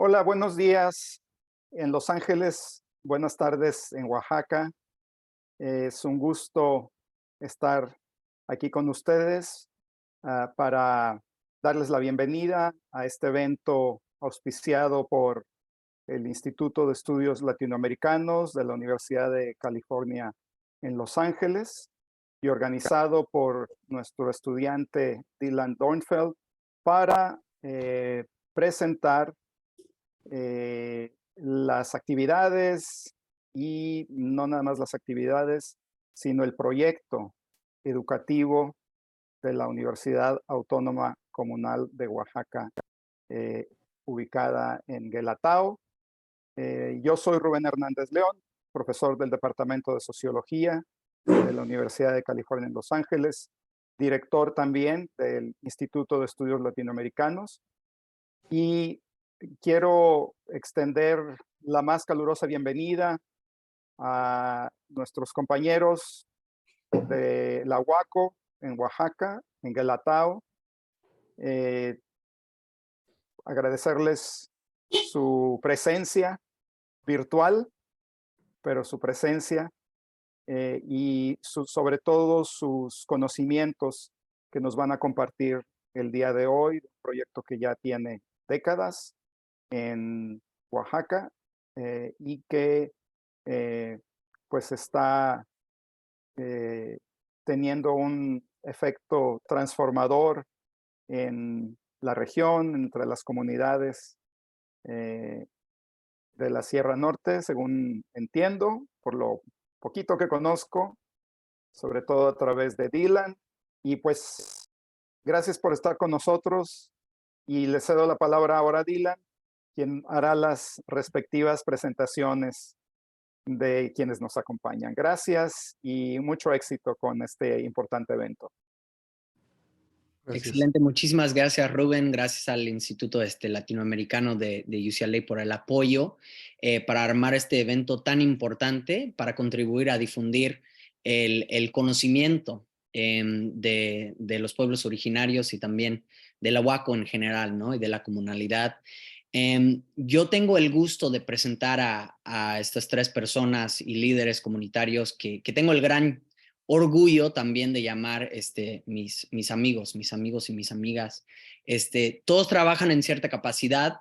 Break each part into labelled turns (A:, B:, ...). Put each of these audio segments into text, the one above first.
A: Hola, buenos días en Los Ángeles, buenas tardes en Oaxaca. Es un gusto estar aquí con ustedes para darles la bienvenida a este evento auspiciado por el Instituto de Estudios Latinoamericanos de la Universidad de California en Los Ángeles y organizado por nuestro estudiante Dylan Dornfeld para presentar las actividades y no nada más las actividades, sino el proyecto educativo de la Universidad Autónoma Comunal de Oaxaca, eh, ubicada en Guelatao. Yo soy Rubén Hernández León, profesor del Departamento de Sociología de la Universidad de California en Los Ángeles, director también del Instituto de Estudios Latinoamericanos, y quiero extender la más calurosa bienvenida a nuestros compañeros de la UACO en Oaxaca, en Guelatao. Eh, Agradecerles su presencia virtual, pero su presencia y sobre todo sus conocimientos que nos van a compartir el día de hoy, un proyecto que ya tiene décadas en Oaxaca y que eh, pues está eh, teniendo un efecto transformador en la región, entre las comunidades eh, de la Sierra Norte, según entiendo, por lo poquito que conozco, sobre todo a través de Dylan. Y pues gracias por estar con nosotros y le cedo la palabra ahora a Dylan, quien hará las respectivas presentaciones de quienes nos acompañan. Gracias y mucho éxito con este importante evento.
B: Gracias.
C: Excelente, muchísimas gracias Rubén, gracias al Instituto Latinoamericano de UCLA por el apoyo para armar este evento tan importante, para contribuir a difundir el conocimiento de los pueblos originarios y también de la UACO en general, ¿no? Y de la comunalidad. Yo tengo el gusto de presentar a estas tres personas y líderes comunitarios que tengo el gran orgullo también de llamar mis amigos y mis amigas. Todos trabajan en cierta capacidad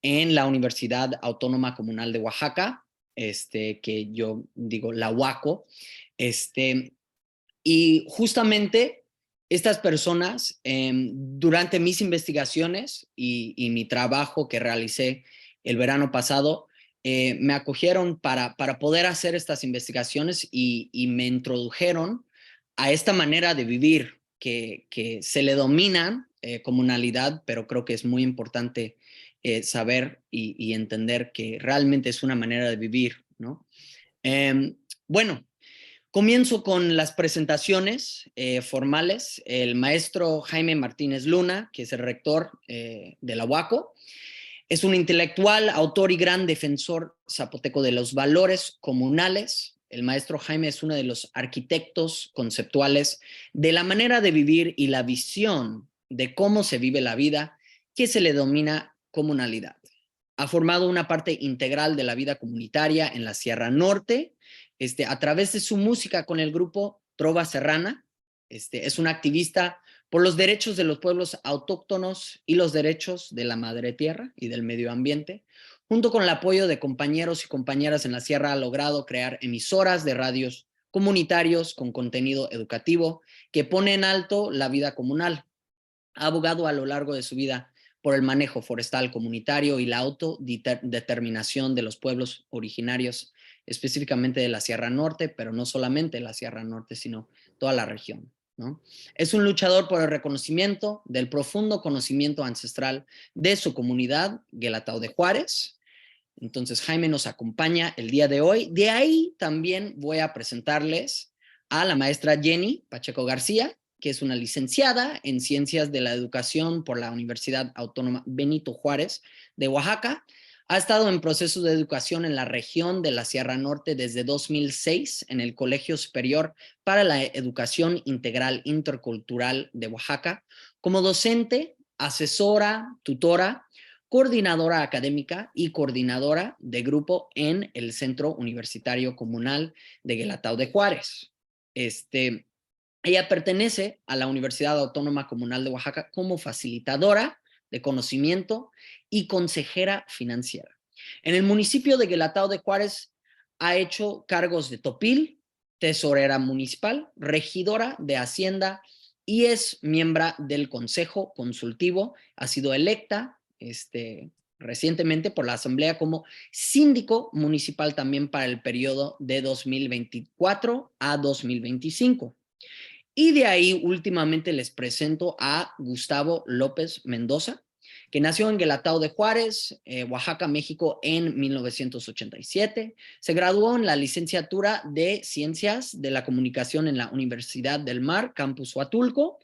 C: en la Universidad Autónoma Comunal de Oaxaca, que yo digo la UACO. Y justamente estas personas, durante mis investigaciones y mi trabajo que realicé el verano pasado, me acogieron para poder hacer estas investigaciones y me introdujeron a esta manera de vivir que se le domina comunalidad, pero creo que es muy importante saber y entender que realmente es una manera de vivir, ¿no? Bueno, comienzo con las presentaciones formales. El maestro Jaime Martínez Luna, que es el rector de la UACO, es un intelectual, autor y gran defensor zapoteco de los valores comunales. El maestro Jaime es uno de los arquitectos conceptuales de la manera de vivir y la visión de cómo se vive la vida, que se le denomina comunalidad. Ha formado una parte integral de la vida comunitaria en la Sierra Norte, a través de su música con el grupo Trova Serrana. Es un activista por los derechos de los pueblos autóctonos y los derechos de la madre tierra y del medio ambiente. Junto con el apoyo de compañeros y compañeras en la sierra, ha logrado crear emisoras de radios comunitarios con contenido educativo que pone en alto la vida comunal. Ha abogado a lo largo de su vida por el manejo forestal comunitario y la autodeterminación de los pueblos originarios, específicamente de la Sierra Norte, pero no solamente la Sierra Norte, sino toda la región, ¿no? Es un luchador por el reconocimiento del profundo conocimiento ancestral de su comunidad, Guelatao de Juárez. Entonces Jaime nos acompaña el día de hoy. De ahí también voy a presentarles a la maestra Jenny Pacheco García, que es una licenciada en Ciencias de la Educación por la Universidad Autónoma Benito Juárez de Oaxaca. Ha estado en procesos de educación en la región de la Sierra Norte desde 2006 en el Colegio Superior para la Educación Integral Intercultural de Oaxaca, como docente, asesora, tutora, coordinadora académica y coordinadora de grupo en el Centro Universitario Comunal de Guelatao de Juárez. Ella pertenece a la Universidad Autónoma Comunal de Oaxaca como facilitadora de conocimiento y consejera financiera. En el municipio de Guelatao de Juárez ha hecho cargos de topil, tesorera municipal, regidora de Hacienda y es miembro del Consejo Consultivo. Ha sido electa recientemente por la Asamblea como síndico municipal también para el periodo de 2024 a 2025. Y de ahí últimamente les presento a Gustavo López Mendoza, que nació en Guelatao de Juárez, Oaxaca, México, en 1987. Se graduó en la licenciatura de Ciencias de la Comunicación en la Universidad del Mar, Campus Huatulco.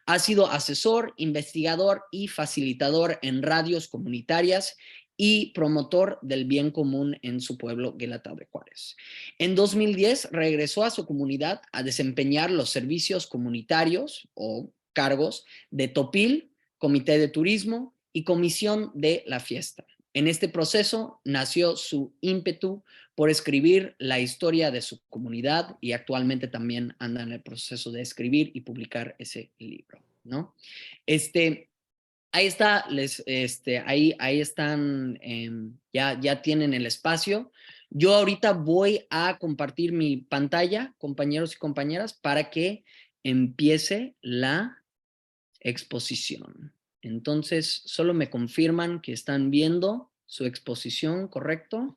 C: Ha sido asesor, investigador y facilitador en radios comunitarias y promotor del bien común en su pueblo, Guelatao de Juárez. En 2010 regresó a su comunidad a desempeñar los servicios comunitarios o cargos de Topil, Comité de Turismo y Comisión de la Fiesta. En este proceso nació su ímpetu por escribir la historia de su comunidad y actualmente también anda en el proceso de escribir y publicar ese libro, ¿no? Ahí está, ahí están, ya tienen el espacio. Yo ahorita voy a compartir mi pantalla, compañeros y compañeras, para que empiece la exposición. Entonces, solo me confirman que están viendo su exposición, ¿correcto?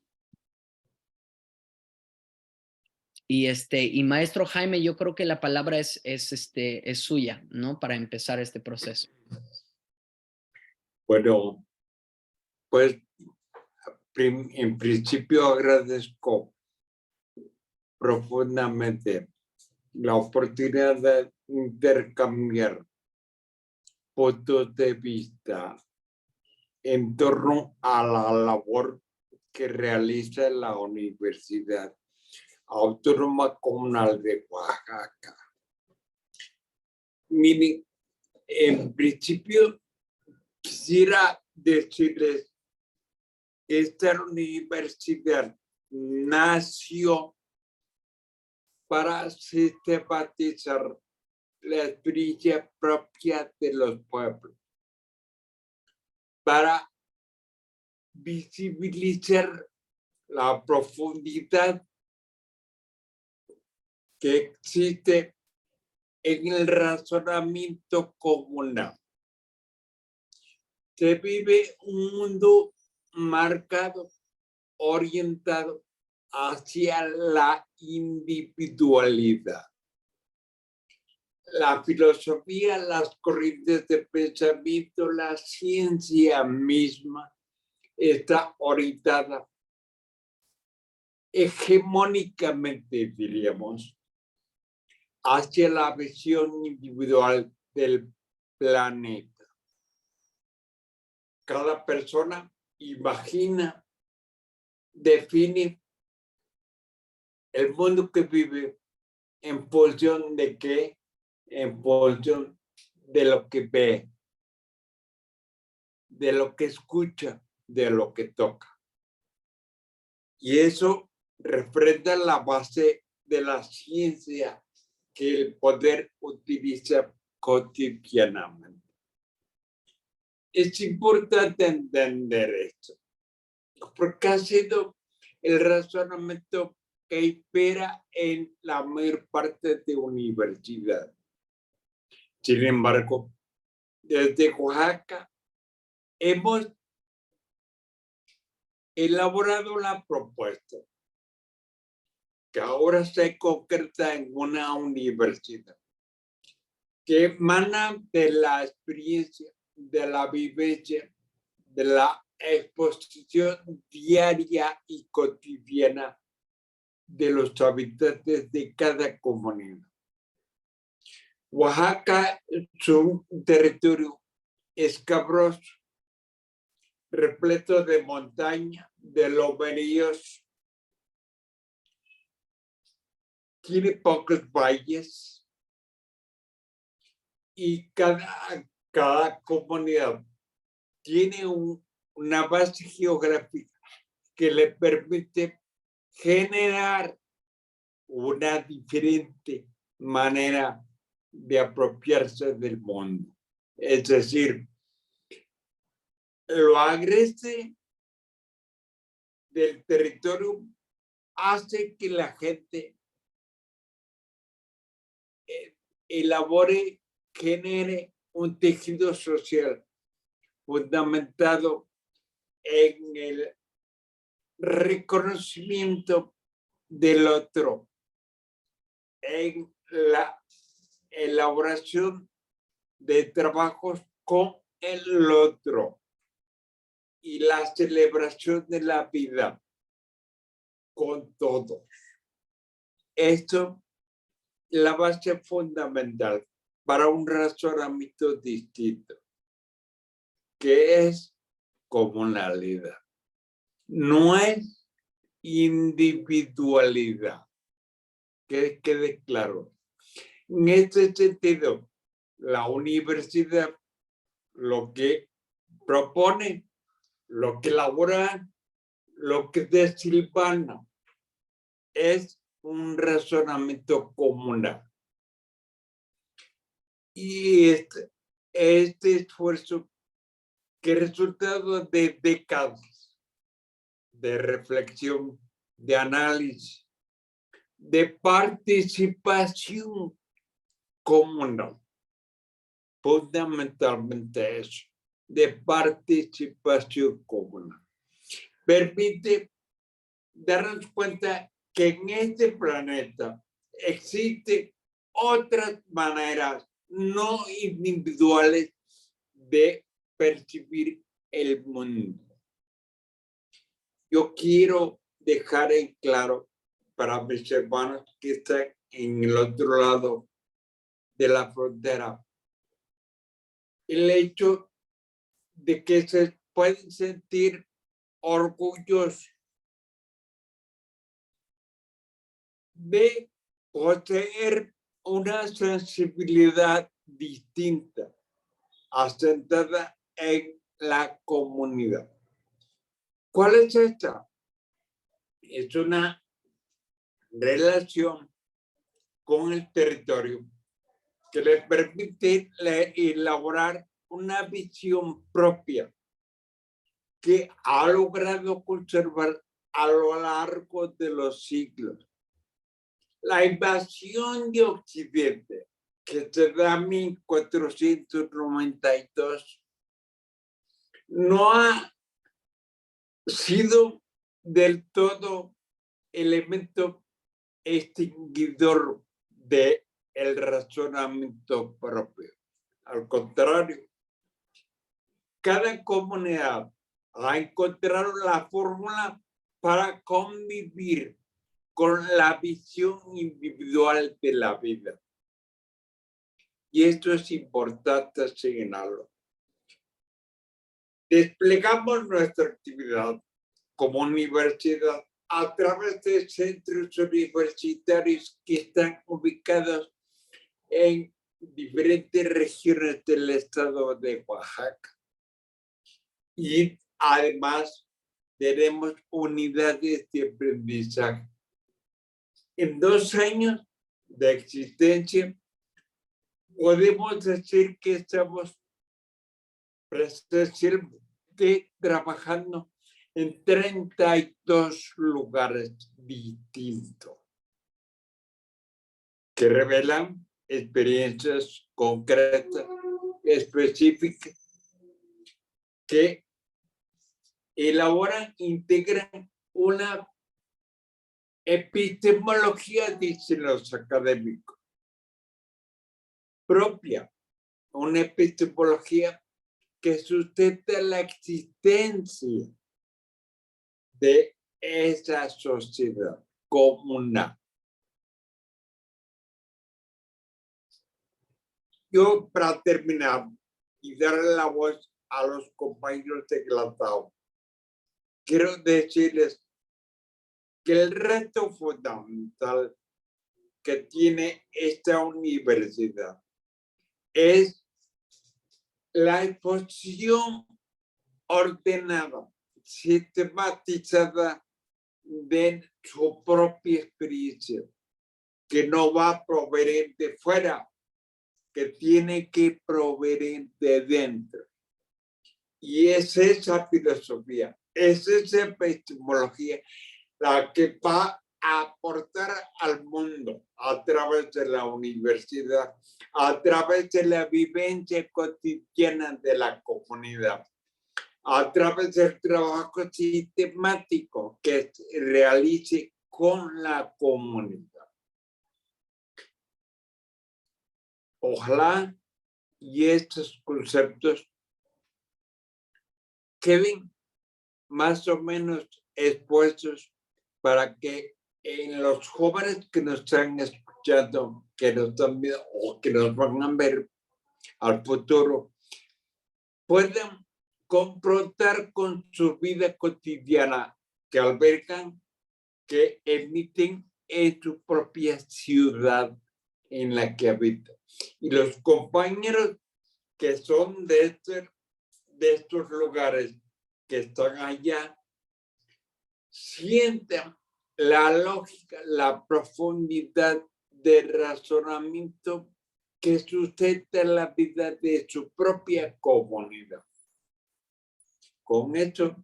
C: Y maestro Jaime, yo creo que la palabra es suya, ¿no? Para empezar este proceso.
B: Bueno, pues en principio agradezco profundamente la oportunidad de intercambiar puntos de vista en torno a la labor que realiza la Universidad Autónoma Comunal de Oaxaca. Miren, en principio quisiera decirles que esta universidad nació para sistematizar la experiencia propia de los pueblos, para visibilizar la profundidad que existe en el razonamiento comunal. Se vive un mundo marcado, orientado hacia la individualidad. La filosofía, las corrientes de pensamiento, la ciencia misma está orientada hegemónicamente, diríamos, hacia la visión individual del planeta. Cada persona imagina, define el mundo que vive en función de qué, en función de lo que ve, de lo que escucha, de lo que toca. Y eso refrenda la base de la ciencia que el poder utiliza cotidianamente. Es importante entender esto, porque ha sido el razonamiento que impera en la mayor parte de universidades. Sin embargo, desde Oaxaca hemos elaborado la propuesta que ahora se concreta en una universidad que emana de la experiencia, de la vivencia, de la exposición diaria y cotidiana de los habitantes de cada comunidad. Oaxaca es un territorio escabroso, repleto de montaña, de lomeríos, tiene pocos valles y cada comunidad tiene un una base geográfica que le permite generar una diferente manera de apropiarse del mundo. Es decir, lo agreste del territorio hace que la gente elabore, genere un tejido social fundamentado en el reconocimiento del otro, en la elaboración de trabajos con el otro y la celebración de la vida con todos. Esto es la base fundamental para un razonamiento distinto, que es comunalidad. No es individualidad, que quede claro. En este sentido, la universidad lo que propone, lo que elabora, lo que desilvana es un razonamiento comunal. Y este esfuerzo, que es resultado de décadas de reflexión, de análisis, de participación comunal, fundamentalmente eso, de participación comunal, permite darnos cuenta que en este planeta existen otras maneras no individuales de percibir el mundo. Yo quiero dejar en claro para mis hermanos que están en el otro lado de la frontera el hecho de que se pueden sentir orgullosos de poseer una sensibilidad distinta, asentada en la comunidad. ¿Cuál es esta? Es una relación con el territorio que le permite elaborar una visión propia que ha logrado conservar a lo largo de los siglos. La invasión de Occidente, que se da en 1492, no ha sido del todo elemento extinguidor del razonamiento propio. Al contrario, cada comunidad ha encontrado la fórmula para convivir con la visión individual de la vida. Y esto es importante señalarlo. Desplegamos nuestra actividad como universidad a través de centros universitarios que están ubicados en diferentes regiones del estado de Oaxaca. Y además tenemos unidades de aprendizaje. En 2 años de existencia, podemos decir que estamos presencialmente trabajando en 32 lugares distintos que revelan experiencias concretas, específicas, que elaboran, integran una epistemología, dicen los académicos, propia, una epistemología que sustenta la existencia de esa sociedad comunal. Yo, para terminar y darle la voz a los compañeros de Glatao, quiero decirles que el reto fundamental que tiene esta universidad es la exposición ordenada, sistematizada de su propia experiencia, que no va a proveer de fuera, que tiene que proveer de dentro. Y es esa filosofía, es esa epistemología la que va a aportar al mundo a través de la universidad, a través de la vivencia cotidiana de la comunidad, a través del trabajo sistemático que se realice con la comunidad. Ojalá y estos conceptos queden más o menos expuestos para que en los jóvenes que nos están escuchando, que nos están viendo o que nos van a ver al futuro, puedan confrontar con su vida cotidiana que albergan, que emiten en su propia ciudad en la que habitan. Y los compañeros que son de estos lugares que están allá, sientan la lógica, la profundidad de razonamiento que sustenta la vida de su propia comunidad. Con esto,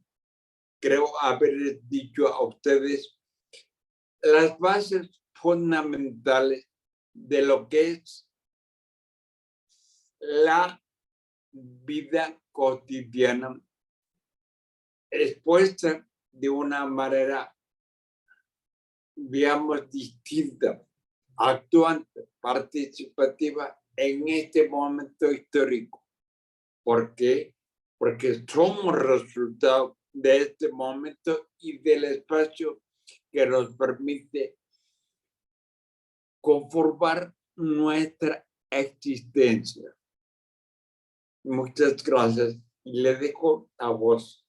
B: creo haber dicho a ustedes las bases fundamentales de lo que es la vida cotidiana expuesta de una manera, digamos, distinta, actuante, participativa en este momento histórico. ¿Por qué? Porque somos resultado de este momento y del espacio que nos permite conformar nuestra existencia. Muchas gracias y le dejo a vos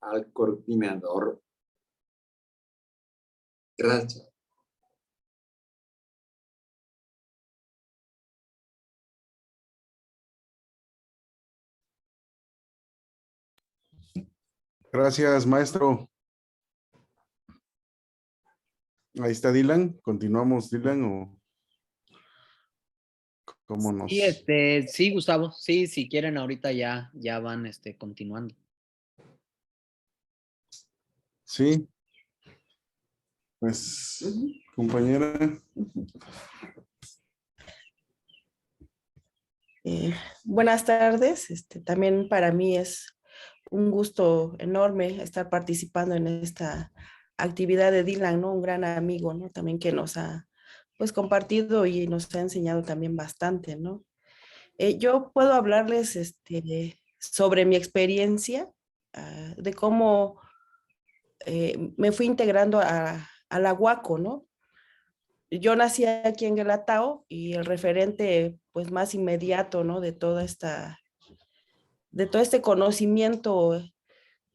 B: al coordinador. Gracias.
D: Gracias, maestro. Ahí está Dylan. ¿Continuamos, Dylan, o cómo nos...?
C: Sí, sí, Gustavo, sí, si quieren ahorita ya van continuando.
D: Sí. Pues, compañera.
E: Buenas tardes. También para mí es un gusto enorme estar participando en esta actividad de Dylan, ¿no? Un gran amigo, ¿no? También que nos ha pues compartido y nos ha enseñado también bastante, ¿no? Yo puedo hablarles sobre mi experiencia, de cómo me fui integrando a la UACO, ¿no? Yo nací aquí en Guelatao y el referente pues más inmediato, ¿no? De todo este conocimiento,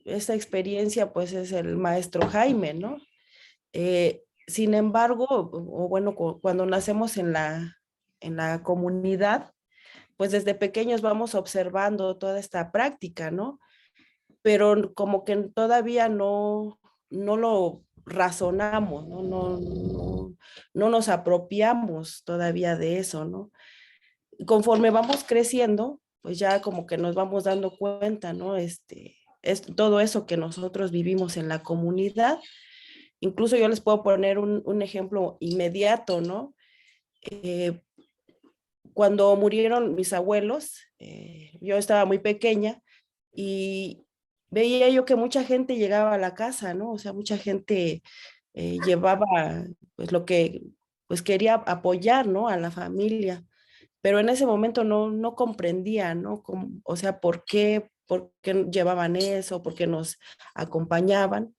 E: esta experiencia pues es el maestro Jaime, ¿no? Sin embargo, o bueno, cuando nacemos en la comunidad, pues desde pequeños vamos observando toda esta práctica, ¿no? Pero como que todavía no lo razonamos, ¿no? No nos apropiamos todavía de eso, ¿no? Conforme vamos creciendo, pues ya como que nos vamos dando cuenta, ¿no? Es todo eso que nosotros vivimos en la comunidad. Incluso yo les puedo poner un ejemplo inmediato, ¿no? Cuando murieron mis abuelos, yo estaba muy pequeña y veía yo que mucha gente llegaba a la casa, ¿no? O sea, mucha gente llevaba pues lo que pues quería apoyar, ¿no? A la familia, pero en ese momento no comprendía, ¿no? O sea, por qué llevaban eso, por qué nos acompañaban.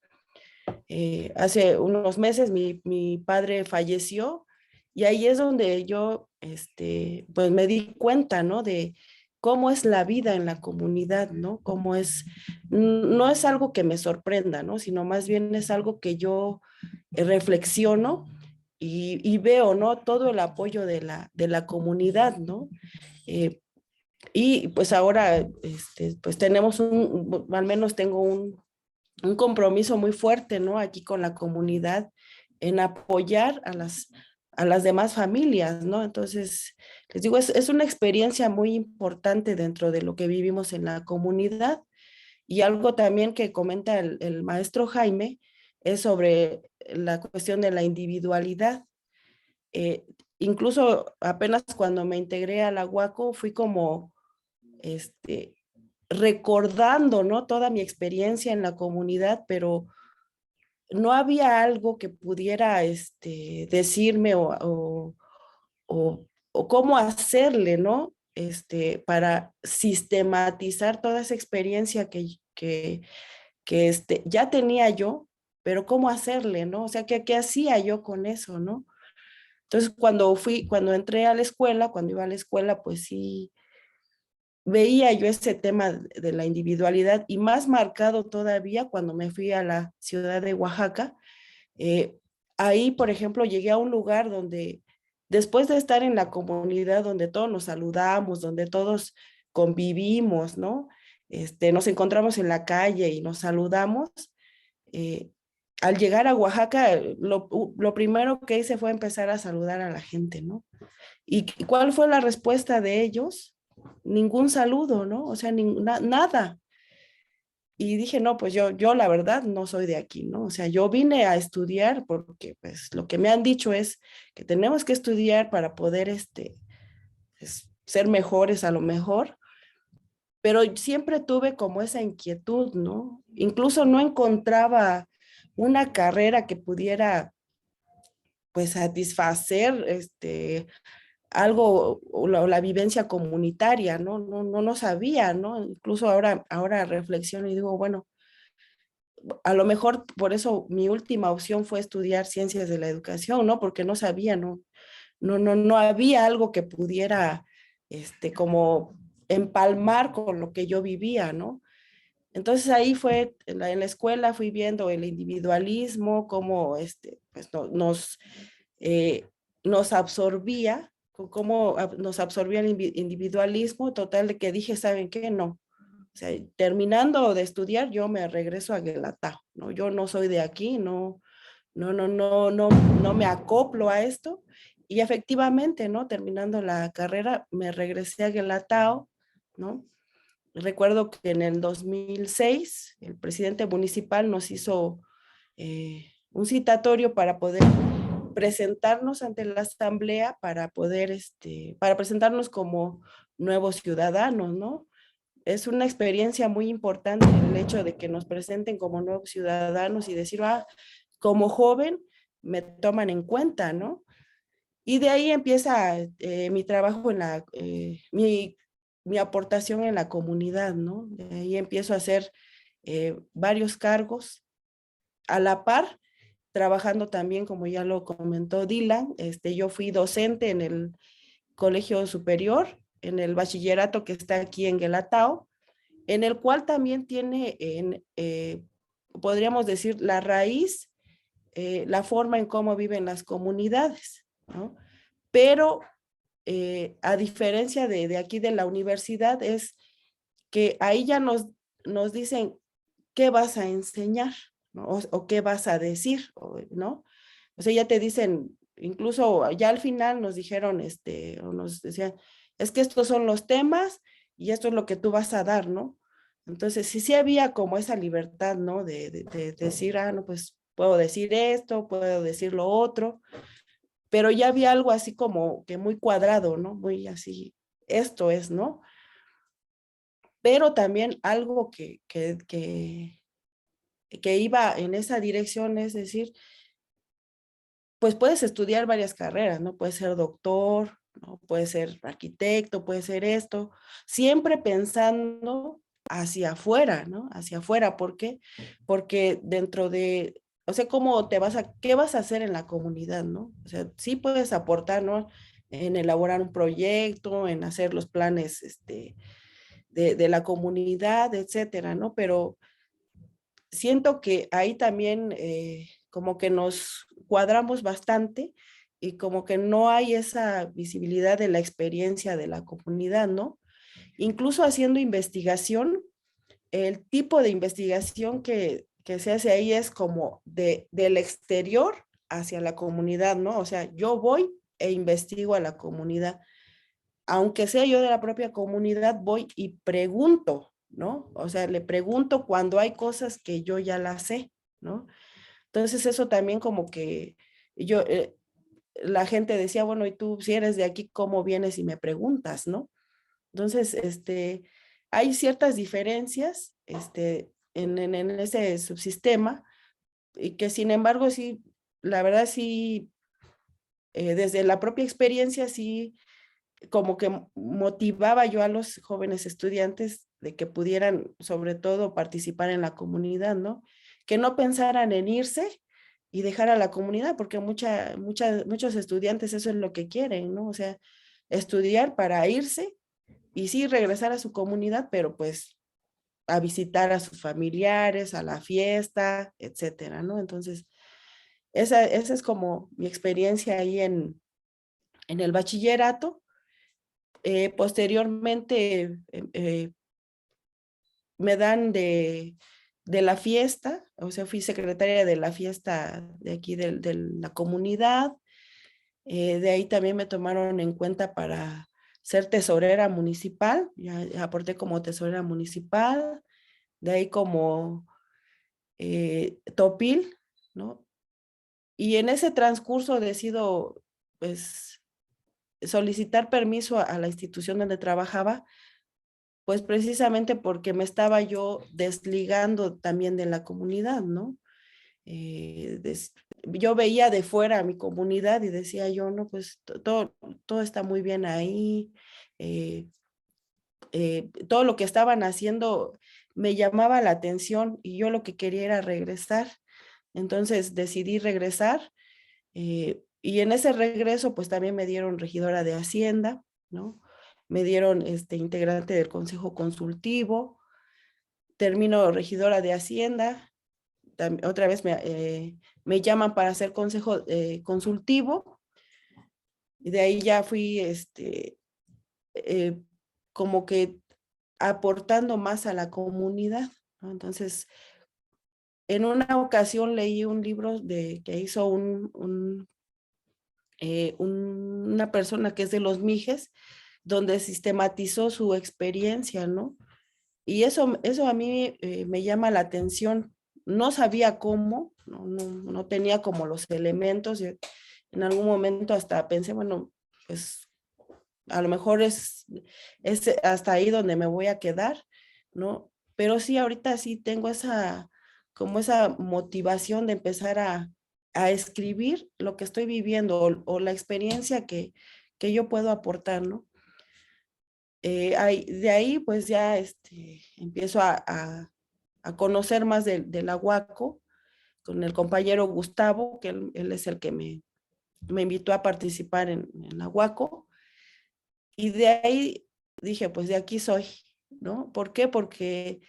E: Hace unos meses mi padre falleció y ahí es donde yo, pues me di cuenta, ¿no? De cómo es la vida en la comunidad, ¿no? Cómo es, no es algo que me sorprenda, ¿no? Sino más bien es algo que yo reflexiono y veo, ¿no? Todo el apoyo de la comunidad, ¿no? Y pues ahora, pues tenemos al menos tengo un compromiso muy fuerte, ¿no? Aquí con la comunidad en apoyar a las demás familias, ¿no? Entonces, les digo, es una experiencia muy importante dentro de lo que vivimos en la comunidad. Y algo también que comenta el maestro Jaime es sobre la cuestión de la individualidad. Eh, Incluso apenas cuando me integré a la UACO fui como este, recordando, ¿no? Toda mi experiencia en la comunidad, pero no había algo que pudiera decirme o cómo hacerle, ¿no? Para sistematizar toda esa experiencia que ya tenía yo, pero cómo hacerle, ¿no? O sea, ¿qué hacía yo con eso, ¿no? Entonces, cuando entré a la escuela, cuando iba a la escuela, pues sí, veía yo ese tema de la individualidad y más marcado todavía cuando me fui a la ciudad de Oaxaca. Eh, Ahí, por ejemplo, llegué a un lugar donde después de estar en la comunidad donde todos nos saludamos, donde todos convivimos, ¿no? Nos encontramos en la calle y nos saludamos. eh, Al llegar a Oaxaca, lo primero que hice fue empezar a saludar a la gente, ¿no? ¿Y cuál fue la respuesta de ellos? Ningún saludo, ¿no? O sea, nada. Y dije, no, pues yo la verdad no soy de aquí, ¿no? O sea, yo vine a estudiar porque pues lo que me han dicho es que tenemos que estudiar para poder pues, ser mejores a lo mejor, pero siempre tuve como esa inquietud, ¿no? Incluso no encontraba una carrera que pudiera pues satisfacer algo o la vivencia comunitaria, ¿no? No sabía, ¿no? Incluso ahora reflexiono y digo, bueno, a lo mejor por eso mi última opción fue estudiar ciencias de la educación, ¿no? Porque no sabía, no había algo que pudiera, como empalmar con lo que yo vivía, ¿no? Entonces ahí fue, en la escuela fui viendo el individualismo, cómo, pues eh, nos absorbía, cómo nos absorbía el individualismo, total de que dije, ¿saben qué? No. O sea, terminando de estudiar, yo me regreso a Guelatao, ¿no? Yo no soy de aquí, no me acoplo a esto. Y efectivamente, ¿no? Terminando la carrera, me regresé a Guelatao, ¿no? Recuerdo que en el 2006 el presidente municipal nos hizo un citatorio para poder presentarnos ante la asamblea, para presentarnos como nuevos ciudadanos, ¿no? Es una experiencia muy importante el hecho de que nos presenten como nuevos ciudadanos y decir, como joven me toman en cuenta, ¿no? Y de ahí empieza mi trabajo mi aportación en la comunidad, ¿no? De ahí empiezo a hacer varios cargos a la par, trabajando también, como ya lo comentó Dylan, yo fui docente en el colegio superior, en el bachillerato que está aquí en Guelatao, en el cual también tiene, podríamos decir, la raíz, la forma en cómo viven las comunidades, ¿no? Pero a diferencia de aquí de la universidad, es que ahí ya nos dicen qué vas a enseñar, ¿no? O qué vas a decir, ¿no? O sea, ya te dicen, incluso ya al final nos dijeron, o nos decían, es que estos son los temas y esto es lo que tú vas a dar, ¿no? Entonces, sí había como esa libertad, ¿no? De decir, no, pues puedo decir esto, puedo decir lo otro, pero ya había algo así como que muy cuadrado, ¿no? Muy así, esto es, ¿no? Pero también algo que iba en esa dirección, es decir, pues puedes estudiar varias carreras, ¿no? Puedes ser doctor, ¿no? Puedes ser arquitecto, puede ser esto, siempre pensando hacia afuera, ¿no? Hacia afuera, ¿por qué? Porque dentro de, o sea, qué vas a hacer en la comunidad, ¿no? O sea, sí puedes aportar, ¿no? En elaborar un proyecto, en hacer los planes, de la comunidad, etcétera, ¿no? Pero siento que ahí también como que nos cuadramos bastante y como que no hay esa visibilidad de la experiencia de la comunidad, ¿no? incluso haciendo investigación, el tipo de investigación que se hace ahí es como del exterior hacia la comunidad, ¿no? O sea, yo voy e investigo a la comunidad. Aunque sea yo de la propia comunidad, voy y pregunto, ¿no? O sea, le pregunto cuando hay cosas que yo ya las sé, ¿no? Entonces eso también como que yo, la gente decía, bueno, y tú si eres de aquí, ¿cómo vienes y me preguntas, no? Entonces, hay ciertas diferencias, en ese subsistema y que sin embargo sí, la verdad sí, desde la propia experiencia sí, como que motivaba yo a los jóvenes estudiantes de que pudieran sobre todo participar en la comunidad, ¿no? Que no pensaran en irse y dejar a la comunidad, porque muchos estudiantes eso es lo que quieren, ¿no? O sea, estudiar para irse y sí regresar a su comunidad, pero pues a visitar a sus familiares, a la fiesta, etcétera, ¿no? Entonces, esa es como mi experiencia ahí en el bachillerato. Posteriormente me dan de la fiesta, o sea, fui secretaria de la fiesta de aquí de la comunidad. De ahí también me tomaron en cuenta para ser tesorera municipal, ya aporté como tesorera municipal, de ahí como topil, ¿no? Y en ese transcurso decido, pues, solicitar permiso a la institución donde trabajaba, pues precisamente porque me estaba yo desligando también de la comunidad, ¿no? Yo veía de fuera a mi comunidad y decía yo, no, pues todo está muy bien ahí, eh, todo lo que estaban haciendo me llamaba la atención y yo lo que quería era regresar. Entonces decidí regresar y en ese regreso pues también me dieron regidora de Hacienda, ¿no? Me dieron integrante del Consejo Consultivo, termino regidora de Hacienda, otra vez me llaman para hacer consejo consultivo y de ahí ya fui eh, como que aportando más a la comunidad, ¿no? Entonces, en una ocasión leí un libro que hizo una persona que es de los Mijes, donde sistematizó su experiencia, ¿no? Y eso a mí me llama la atención. No sabía cómo, no tenía como los elementos. En algún momento hasta pensé, bueno, pues a lo mejor es hasta ahí donde me voy a quedar, ¿no? Pero sí, ahorita sí tengo como esa motivación de empezar a escribir lo que estoy viviendo o la experiencia que yo puedo aportar, ¿no? De ahí pues ya empiezo a conocer más de la UACO con el compañero Gustavo, que él es el que me invitó a participar en la UACO. Y de ahí dije, pues de aquí soy, ¿no? ¿Por qué? Porque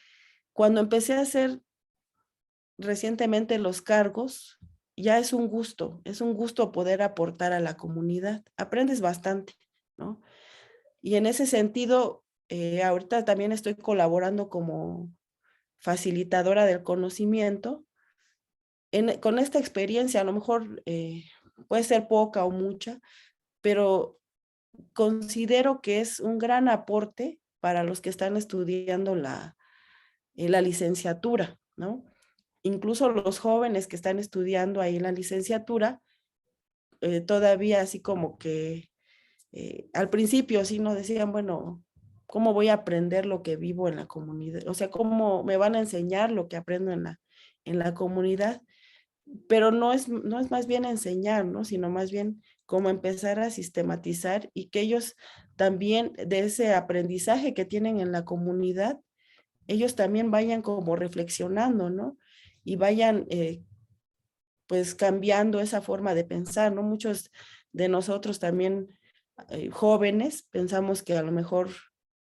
E: cuando empecé a hacer recientemente los cargos, ya es un gusto poder aportar a la comunidad. Aprendes bastante, ¿no? Y en ese sentido, ahorita también estoy colaborando como facilitadora del conocimiento. Con esta experiencia, a lo mejor puede ser poca o mucha, pero considero que es un gran aporte para los que están estudiando la licenciatura, ¿no? Incluso los jóvenes que están estudiando ahí la licenciatura, todavía así como que al principio sí nos decían, bueno, ¿cómo voy a aprender lo que vivo en la comunidad? O sea, ¿cómo me van a enseñar lo que aprendo en la comunidad? Pero no es más bien enseñar, ¿no? Sino más bien cómo empezar a sistematizar y que ellos también de ese aprendizaje que tienen en la comunidad, ellos también vayan como reflexionando, ¿no? Y vayan pues cambiando esa forma de pensar, ¿no? Muchos de nosotros también jóvenes pensamos que a lo mejor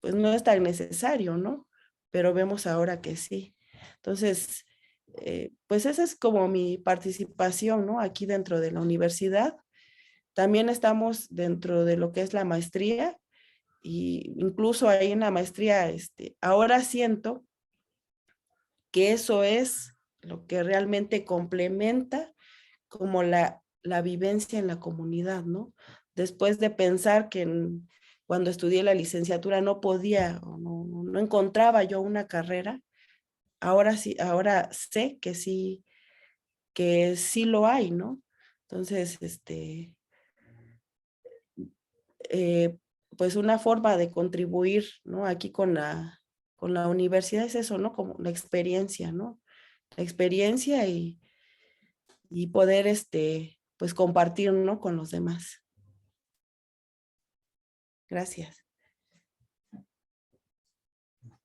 E: pues no es tan necesario, ¿no? Pero vemos ahora que sí. Entonces, pues esa es como mi participación, ¿no? Aquí dentro de la universidad. También estamos dentro de lo que es la maestría Y incluso ahí en la maestría, ahora siento que eso es lo que realmente complementa como la vivencia en la comunidad, ¿no? Después de pensar que cuando estudié la licenciatura no podía o no encontraba yo una carrera, ahora sí, ahora sé que sí lo hay, ¿no? Entonces, pues una forma de contribuir, ¿no? Aquí con la universidad es eso, ¿no? Como la experiencia, ¿no? La experiencia y poder, pues compartir, ¿no? Con los demás. Gracias.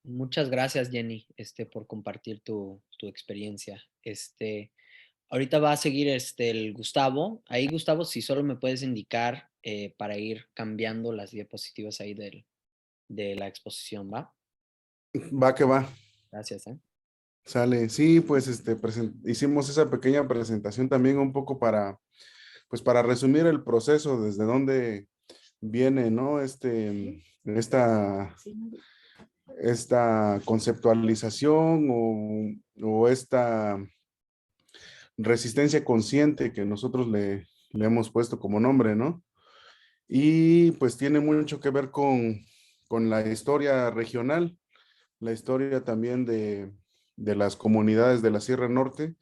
C: Muchas gracias, Jenny, por compartir tu experiencia. Ahorita va a seguir el Gustavo. Ahí, Gustavo, si solo me puedes indicar para ir cambiando las diapositivas ahí de la exposición, ¿va?
D: Va que va.
C: Gracias, ¿eh?
D: Sale. Sí, pues hicimos esa pequeña presentación también un poco pues para resumir el proceso, desde dónde viene, ¿no?
E: Sí.
D: Esta conceptualización o esta resistencia consciente que nosotros le hemos puesto como nombre, ¿no? Y pues tiene mucho que ver con la historia regional, la historia también de las comunidades de la Sierra Norte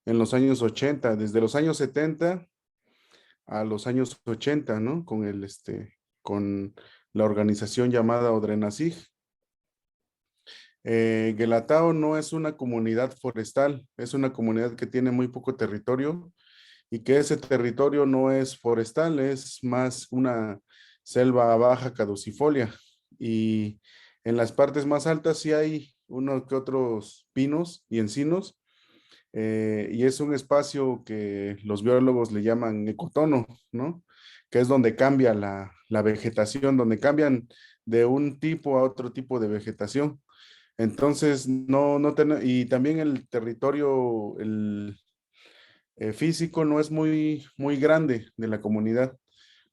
D: en los años 80, desde los años 70 a los años 80, ¿no? Con la organización llamada Odrenasig. Guelatao no es una comunidad forestal, es una comunidad que tiene muy poco territorio y que ese territorio no es forestal, es más una selva baja caducifolia. Y en las partes más altas sí hay unos que otros pinos y encinos, y es un espacio que los biólogos le llaman ecotono, ¿no? Que es donde cambia la vegetación, donde cambian de un tipo a otro tipo de vegetación. Entonces, y también el territorio físico no es muy grande de la comunidad.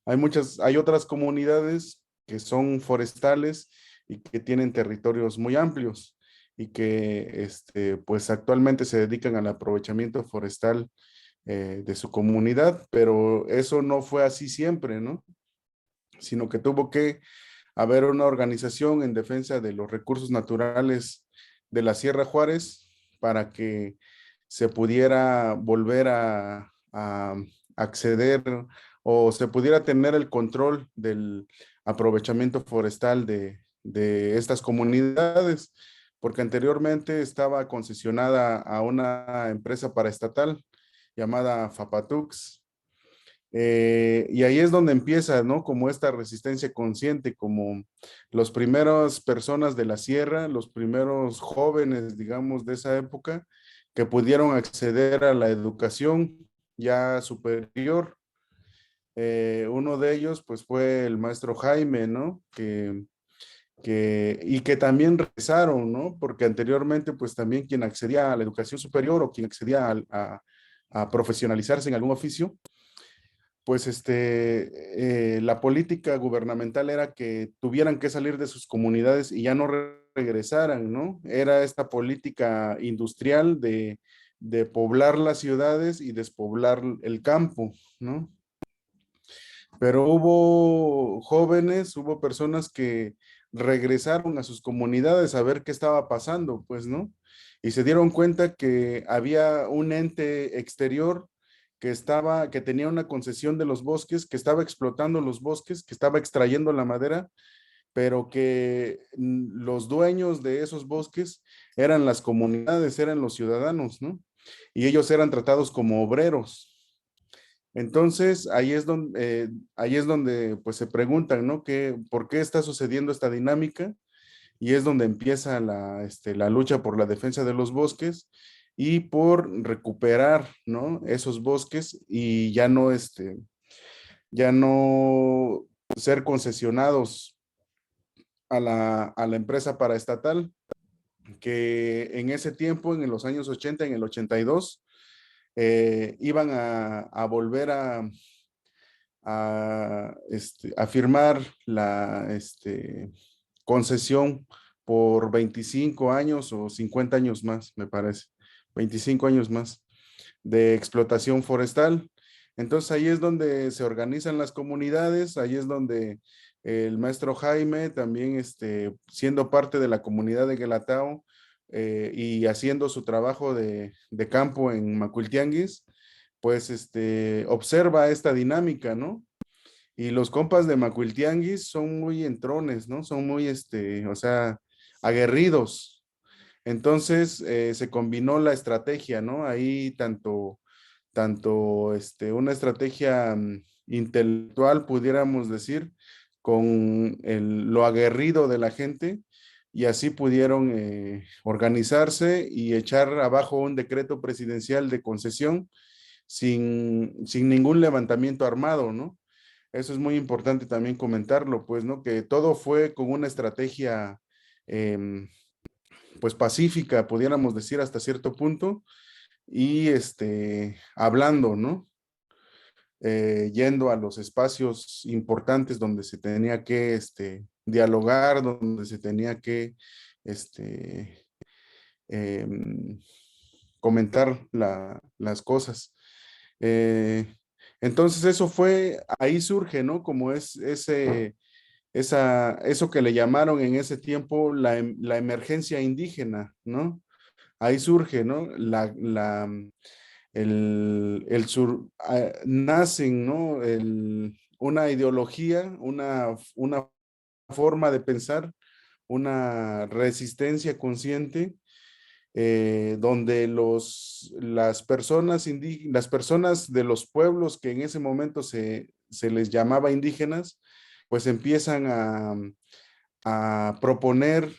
D: Hay otras comunidades que son forestales y que tienen territorios muy amplios y que pues actualmente se dedican al aprovechamiento forestal de su comunidad, pero eso no fue así siempre, ¿no? Sino que tuvo que haber una organización en defensa de los recursos naturales de la Sierra Juárez para que se pudiera volver a acceder o se pudiera tener el control del aprovechamiento forestal de estas comunidades, porque anteriormente estaba concesionada a una empresa paraestatal llamada Fapatux, y ahí es donde empieza, ¿no? Como esta resistencia consciente, como los primeros personas de la sierra, los primeros jóvenes, digamos, de esa época, que pudieron acceder a la educación ya superior. Uno de ellos, pues, fue el maestro Jaime, ¿no? Y que también regresaron, ¿no? Porque anteriormente, pues, también quien accedía a la educación superior o quien accedía a profesionalizarse en algún oficio, pues la política gubernamental era que tuvieran que salir de sus comunidades y ya no regresaran, ¿no? Era esta política industrial de poblar las ciudades y despoblar el campo, ¿no? Pero hubo jóvenes, hubo personas que regresaron a sus comunidades a ver qué estaba pasando, pues, ¿no? Y se dieron cuenta que había un ente exterior que tenía una concesión de los bosques, que estaba explotando los bosques, que estaba extrayendo la madera, pero que los dueños de esos bosques eran las comunidades, eran los ciudadanos, ¿no? Y ellos eran tratados como obreros. Entonces, ahí es donde pues se preguntan, ¿no? ¿Por qué está sucediendo esta dinámica? Y es donde empieza la lucha por la defensa de los bosques y por recuperar, ¿no? Esos bosques y ya no ser concesionados a la empresa paraestatal, que en ese tiempo, en los años 80, en el 82, iban a volver a firmar la concesión por 25 años o 50 años más, me parece, 25 años más de explotación forestal. Entonces ahí es donde se organizan las comunidades, ahí es donde el maestro Jaime también siendo parte de la comunidad de Guelatao y haciendo su trabajo de campo en Macuiltianguis, pues observa esta dinámica, ¿no? Y los compas de Macuiltianguis son muy entrones, ¿no? Son muy, o sea, aguerridos. Entonces se combinó la estrategia, ¿no? Ahí tanto una estrategia intelectual, pudiéramos decir, con lo aguerrido de la gente, y así pudieron organizarse y echar abajo un decreto presidencial de concesión sin ningún levantamiento armado, ¿no? Eso es muy importante también comentarlo, pues, ¿no? Que todo fue con una estrategia, pues, pacífica, pudiéramos decir hasta cierto punto, y hablando, ¿no? Yendo a los espacios importantes donde se tenía que dialogar, donde se tenía que em, comentar las cosas. Entonces eso ahí surge, ¿no? Como es eso que le llamaron en ese tiempo la emergencia indígena, ¿no? Ahí surge, ¿no? Nacen, ¿no? Una ideología, una forma de pensar, una resistencia consciente, donde las personas de los pueblos que en ese momento se les llamaba indígenas, pues empiezan a proponer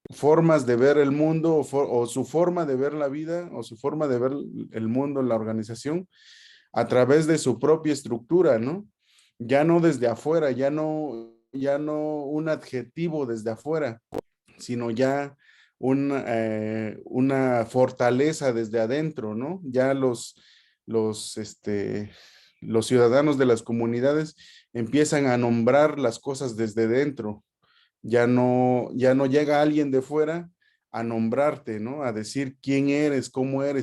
D: formas de ver el mundo o su forma de ver la vida o su forma de ver el mundo, la organización, a través de su propia estructura, ¿no? Ya no desde afuera, ya no un adjetivo desde afuera, sino ya una fortaleza desde adentro, ¿no? Ya los, los ciudadanos de las comunidades empiezan a nombrar las cosas desde dentro. Ya no llega alguien de fuera a nombrarte, ¿no? A decir quién eres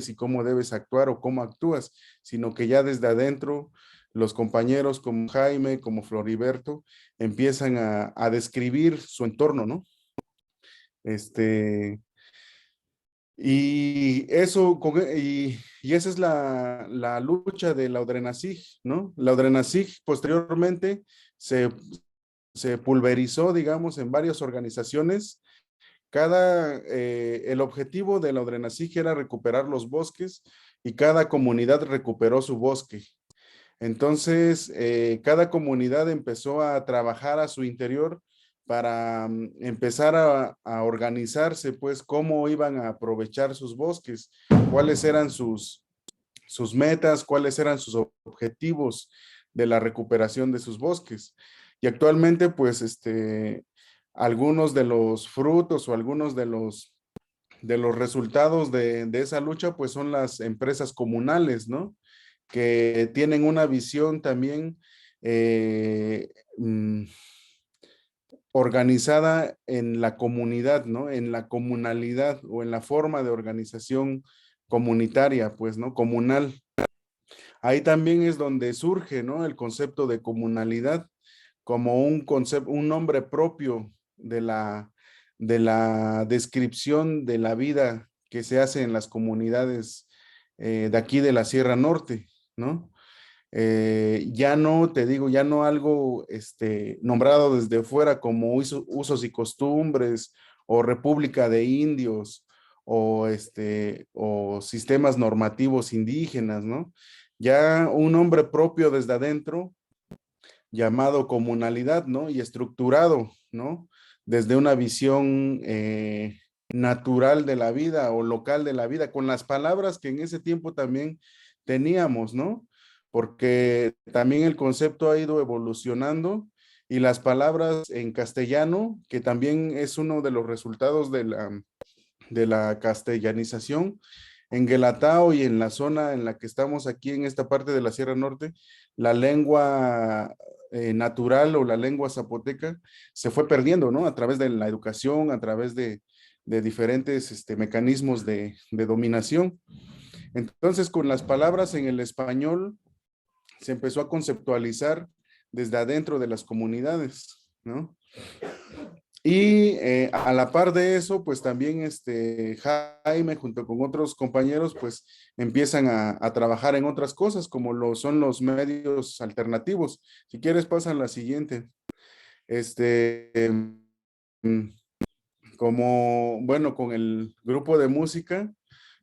D: y cómo debes actuar o cómo actúas, sino que ya desde adentro los compañeros como Jaime, como Floriberto, empiezan a describir su entorno, ¿no? Y esa es la lucha de la Odrenasig, ¿no? La Odrenasig posteriormente se pulverizó, digamos, en varias organizaciones. El objetivo de la Odrenasig era recuperar los bosques y cada comunidad recuperó su bosque. Entonces, cada comunidad empezó a trabajar a su interior para empezar a organizarse, pues, cómo iban a aprovechar sus bosques, cuáles eran sus metas, cuáles eran sus objetivos de la recuperación de sus bosques. Y actualmente, pues, algunos de los frutos o algunos de los resultados de esa lucha, pues, son las empresas comunales, ¿no? Que tienen una visión también mm, organizada en la comunidad, ¿no? En la comunalidad o en la forma de organización comunitaria, pues, ¿no? Comunal. Ahí también es donde surge, ¿no? El concepto de comunalidad como un nombre propio de la descripción de la vida que se hace en las comunidades de aquí de la Sierra Norte, ¿no? Ya no, te digo, ya no algo nombrado desde fuera como usos y costumbres o República de Indios o sistemas normativos indígenas, ¿no? Ya un nombre propio desde adentro llamado comunalidad, ¿no? Y estructurado, ¿no? Desde una visión natural de la vida o local de la vida, con las palabras que en ese tiempo también teníamos, ¿no? Porque también el concepto ha ido evolucionando y las palabras en castellano, que también es uno de los resultados de la castellanización, en Guelatao y en la zona en la que estamos aquí en esta parte de la Sierra Norte, la lengua natural o la lengua zapoteca se fue perdiendo, ¿no? A través de la educación, a través de diferentes mecanismos de dominación. Entonces, con las palabras en el español, se empezó a conceptualizar desde adentro de las comunidades, ¿no? Y a la par de eso, pues también Jaime junto con otros compañeros, pues empiezan a trabajar en otras cosas, como lo son los medios alternativos. Si quieres, pasa a la siguiente. Mm, Como, bueno, con el grupo de música,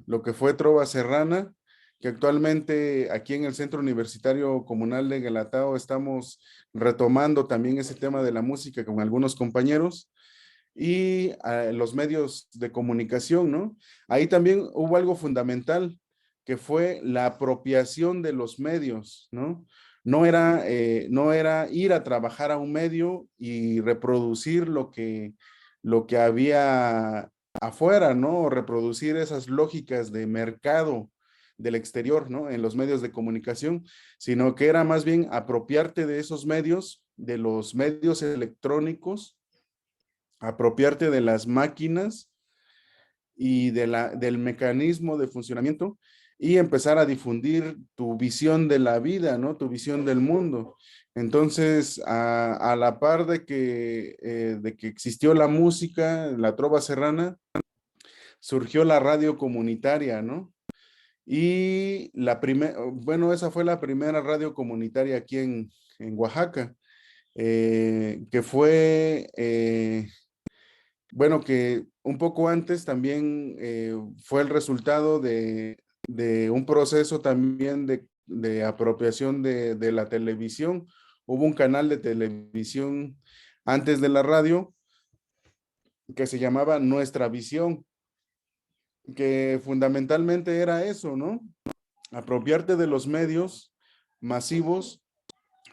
D: lo que fue Trova Serrana, que actualmente aquí en el Centro Universitario Comunal de Guelatao estamos retomando también ese tema de la música con algunos compañeros y los medios de comunicación, ¿no? Ahí también hubo algo fundamental, que fue la apropiación de los medios, ¿no? No era ir a trabajar a un medio y reproducir lo que había afuera, ¿no? O reproducir esas lógicas de mercado del exterior, ¿no? En los medios de comunicación, sino que era más bien apropiarte de esos medios, de los medios electrónicos, apropiarte de las máquinas y del mecanismo de funcionamiento y empezar a difundir tu visión de la vida, ¿no? Tu visión del mundo. Entonces, a la par de que existió la música, la trova serrana, surgió la radio comunitaria, ¿no? Y bueno, esa fue la primera radio comunitaria aquí en Oaxaca, que fue bueno, que un poco antes también fue el resultado de un proceso también de apropiación de la televisión. Hubo un canal de televisión antes de la radio que se llamaba Nuestra Visión, que fundamentalmente era eso, ¿no? Apropiarte de los medios masivos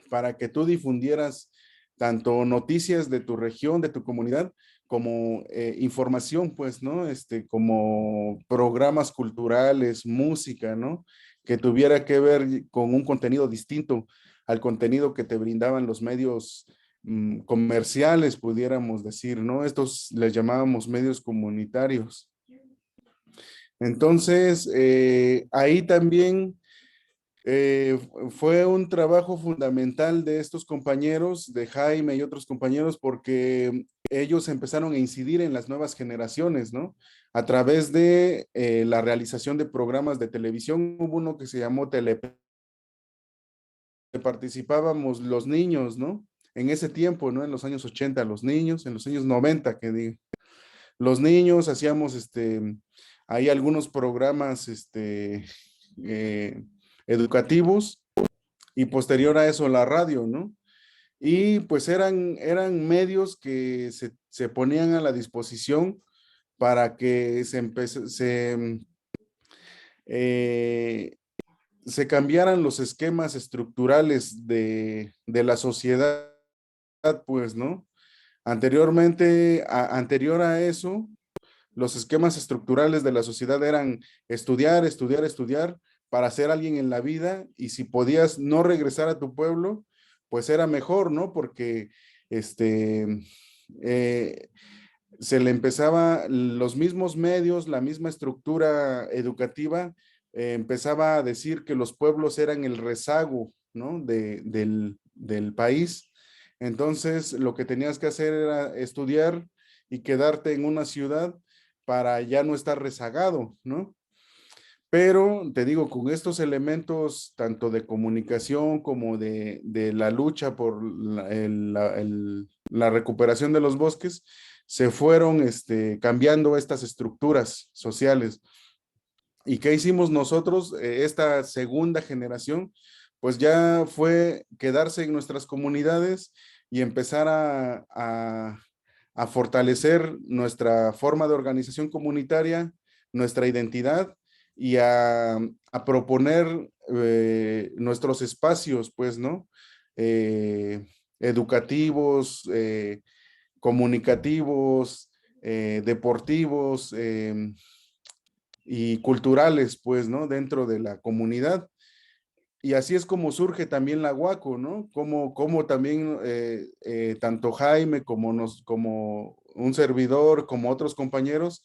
D: para que tú difundieras tanto noticias de tu región, de tu comunidad, como información, pues, ¿no? Como programas culturales, música, ¿no? Que tuviera que ver con un contenido distinto al contenido que te brindaban los medios comerciales, pudiéramos decir, ¿no? Estos les llamábamos medios comunitarios. Entonces, ahí también fue un trabajo fundamental de estos compañeros, de Jaime y otros compañeros, porque ellos empezaron a incidir en las nuevas generaciones, ¿no? A través de la realización de programas de televisión. Hubo uno que se llamó Telepe, que participábamos los niños, ¿no? En ese tiempo, ¿no? En los años 80, los niños, en los años 90, que digo. Los niños hacíamos, hay algunos programas, educativos, y posterior a eso la radio, ¿no? Y pues eran medios que se ponían a la disposición para que se cambiaran los esquemas estructurales de la sociedad, pues, ¿no? Anterior a eso, los esquemas estructurales de la sociedad eran estudiar, estudiar, estudiar para ser alguien en la vida, y si podías no regresar a tu pueblo, pues era mejor, ¿no? Porque eh, se le empezaba, los mismos medios, la misma estructura educativa, empezaba a decir que los pueblos eran el rezago, ¿no? Del país. Entonces, lo que tenías que hacer era estudiar y quedarte en una ciudad para ya no estar rezagado, ¿no? Pero te digo, con estos elementos, tanto de comunicación como de la lucha por la recuperación de los bosques, se fueron cambiando estas estructuras sociales. ¿Y qué hicimos nosotros? Esta segunda generación, pues ya fue quedarse en nuestras comunidades y empezar a fortalecer nuestra forma de organización comunitaria, nuestra identidad, y a proponer nuestros espacios, pues, ¿no? Educativos, comunicativos, deportivos, y culturales, pues, ¿no? Dentro de la comunidad. Y así es como surge también la Huaco, ¿no? Como también tanto Jaime como un servidor, como otros compañeros,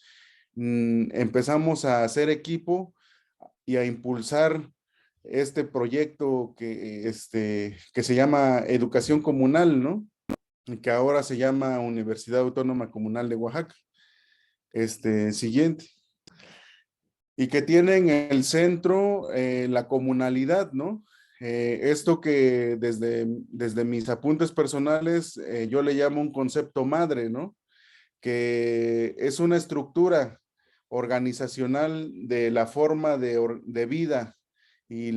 D: empezamos a hacer equipo y a impulsar este proyecto que se llama Educación Comunal, ¿no? Que ahora se llama Universidad Autónoma Comunal de Oaxaca. Siguiente. Y que tiene en el centro la comunalidad, ¿no? Esto que desde mis apuntes personales yo le llamo un concepto madre, ¿no? Que es una estructura organizacional de la forma de vida y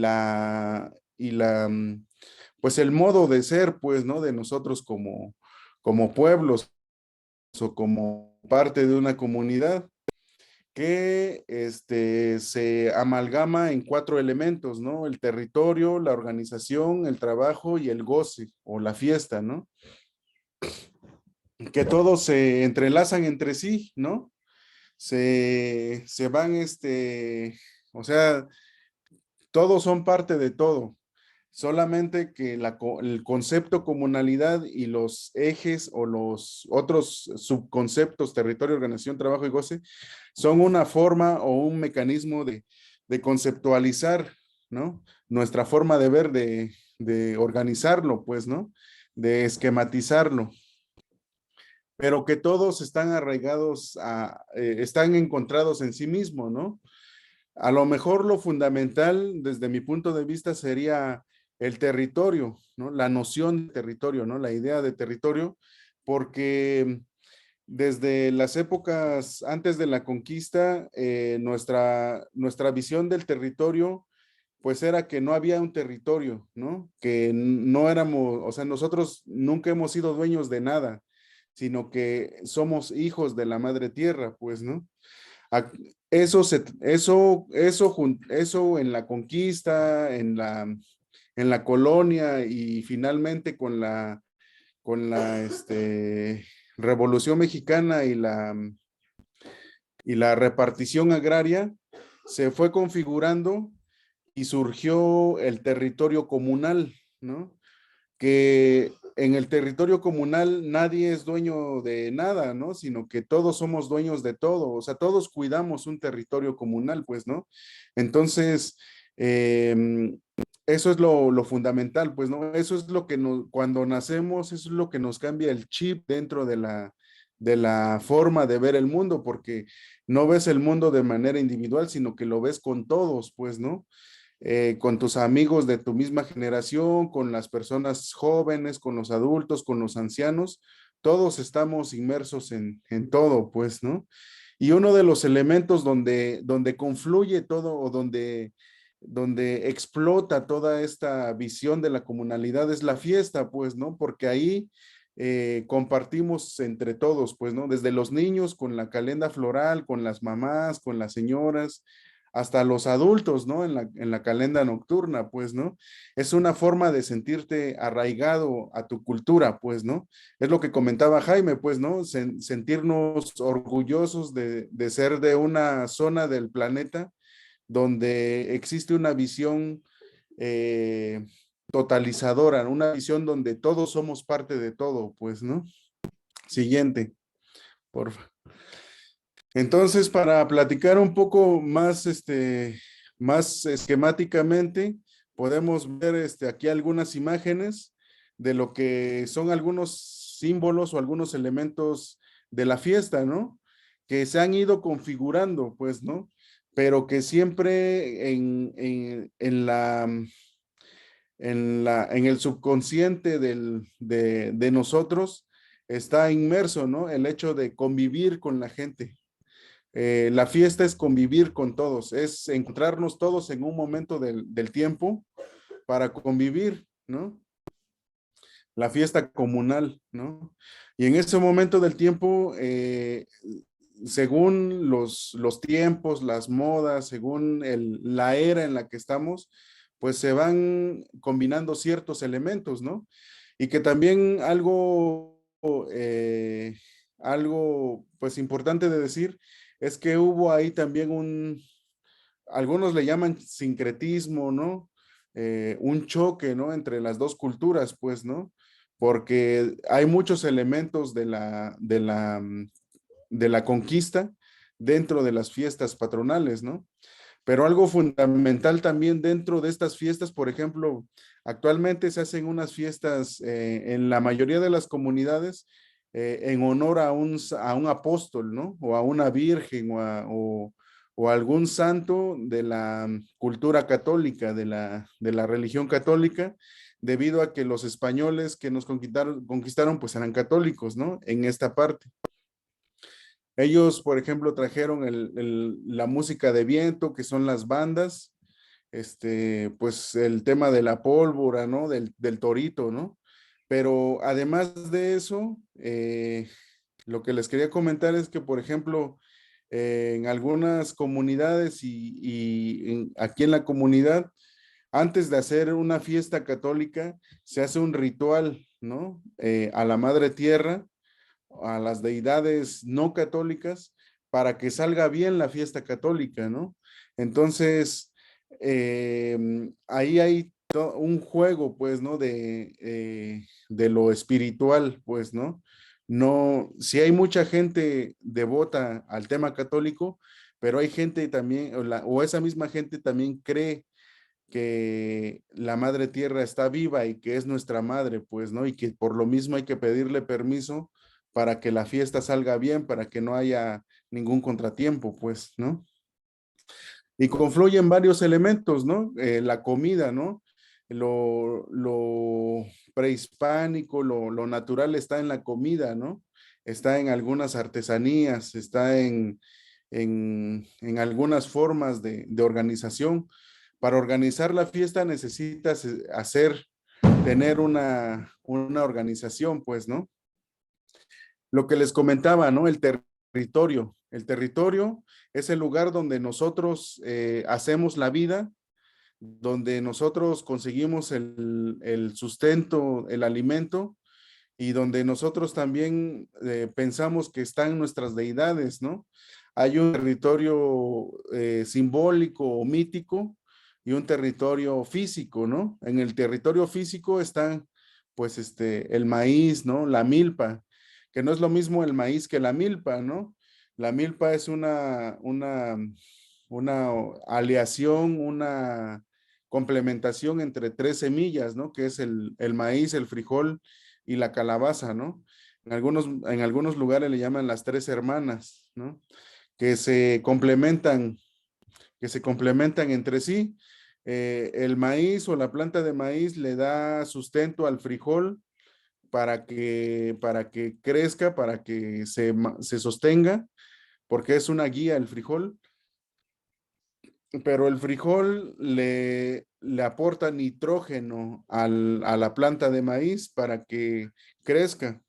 D: pues el modo de ser, pues, ¿no? De nosotros como pueblos o como parte de una comunidad que se amalgama en 4 elementos, ¿no? El territorio, la organización, el trabajo y el goce o la fiesta, ¿no? Que todos se entrelazan entre sí, ¿no? Se van, o sea, todos son parte de todo. Solamente que el concepto comunalidad y los ejes o los otros subconceptos, territorio, organización, trabajo y goce, son una forma o un mecanismo de conceptualizar, ¿no? Nuestra forma de ver, de organizarlo, pues, ¿no? De esquematizarlo, pero que todos están arraigados están encontrados en sí mismo, ¿no? A lo mejor lo fundamental desde mi punto de vista sería el territorio, ¿no? La noción de territorio, ¿no? La idea de territorio, porque desde las épocas antes de la conquista, nuestra visión del territorio, pues era que no había un territorio, ¿no? Que no éramos, o sea, nosotros nunca hemos sido dueños de nada, sino que somos hijos de la madre tierra, pues, ¿no? Eso en la conquista, en la colonia y finalmente con la Revolución Mexicana y la repartición agraria, se fue configurando y surgió el territorio comunal, ¿no? Que en el territorio comunal nadie es dueño de nada, ¿no? Sino que todos somos dueños de todo, o sea, todos cuidamos un territorio comunal, pues, ¿no? Entonces, eso es lo fundamental, pues, ¿no? Eso es lo que cuando nacemos, eso es lo que nos cambia el chip dentro de la forma de ver el mundo, porque no ves el mundo de manera individual, sino que lo ves con todos, pues, ¿no? Con tus amigos de tu misma generación, con las personas jóvenes, con los adultos, con los ancianos, todos estamos inmersos en todo, pues, ¿no? Y uno de los elementos donde confluye todo o donde explota toda esta visión de la comunalidad es la fiesta, pues, ¿no? Porque ahí compartimos entre todos, pues, ¿no? Desde los niños con la calenda floral, con las mamás, con las señoras, hasta los adultos, ¿no? En la calenda nocturna, pues, ¿no? Es una forma de sentirte arraigado a tu cultura, pues, ¿no? Es lo que comentaba Jaime, pues, ¿no? Sentirnos orgullosos de ser de una zona del planeta donde existe una visión eh, totalizadora, una visión donde todos somos parte de todo, pues, ¿no? Siguiente, por favor. Entonces, para platicar un poco más esquemáticamente, podemos ver aquí algunas imágenes de lo que son algunos símbolos o algunos elementos de la fiesta, ¿no? Que se han ido configurando, pues, ¿no? Pero que siempre en el subconsciente de nosotros está inmerso, ¿no? El hecho de convivir con la gente. La fiesta es convivir con todos, es encontrarnos todos en un momento del tiempo para convivir, ¿no? La fiesta comunal, ¿no? Y en ese momento del tiempo, según los tiempos, las modas, según la era en la que estamos, pues se van combinando ciertos elementos, ¿no? Y que también algo pues importante de decir es que hubo ahí también algunos le llaman sincretismo, ¿no? Un choque, ¿no? Entre las dos culturas, pues, ¿no? Porque hay muchos elementos de la conquista dentro de las fiestas patronales, ¿no? Pero algo fundamental también dentro de estas fiestas, por ejemplo, actualmente se hacen unas fiestas en la mayoría de las comunidades en honor a un apóstol, ¿no? O a una virgen o a algún santo de la cultura católica, de la religión católica, debido a que los españoles que nos conquistaron pues eran católicos, ¿no? En esta parte. Ellos, por ejemplo, trajeron la música de viento, que son las bandas, pues el tema de la pólvora, ¿no? Del torito, ¿no? Pero además de eso, lo que les quería comentar es que, por ejemplo, en algunas comunidades aquí en la comunidad, antes de hacer una fiesta católica, se hace un ritual, ¿no? A la Madre Tierra, a las deidades no católicas, para que salga bien la fiesta católica, ¿no? Entonces, ahí hay un juego, pues, ¿no? De lo espiritual, pues, ¿no? No, sí hay mucha gente devota al tema católico, pero hay gente también, o esa misma gente también cree que la madre tierra está viva y que es nuestra madre, pues, ¿no? Y que por lo mismo hay que pedirle permiso para que la fiesta salga bien, para que no haya ningún contratiempo, pues, ¿no? Y confluyen varios elementos, ¿no? La comida, ¿no? Lo prehispánico, lo natural está en la comida, ¿no? Está en algunas artesanías, está en algunas formas de organización. Para organizar la fiesta necesitas tener una organización, pues, ¿no? Lo que les comentaba, ¿no? El territorio. El territorio es el lugar donde nosotros hacemos la vida, donde nosotros conseguimos el sustento, el alimento, y donde nosotros también pensamos que están nuestras deidades, ¿no? Hay un territorio simbólico o mítico y un territorio físico, ¿no? En el territorio físico están, pues, el maíz, ¿no? La milpa, que no es lo mismo el maíz que la milpa, ¿no? La milpa es una aleación, una complementación entre tres semillas, ¿no? Que es el maíz, el frijol y la calabaza, ¿no? En algunos lugares le llaman las tres hermanas, ¿no? Que se complementan, que se complementan entre sí. El maíz o la planta de maíz le da sustento al frijol para que crezca, para que se sostenga, porque es una guía el frijol, pero el frijol le aporta nitrógeno a la planta de maíz para que crezca.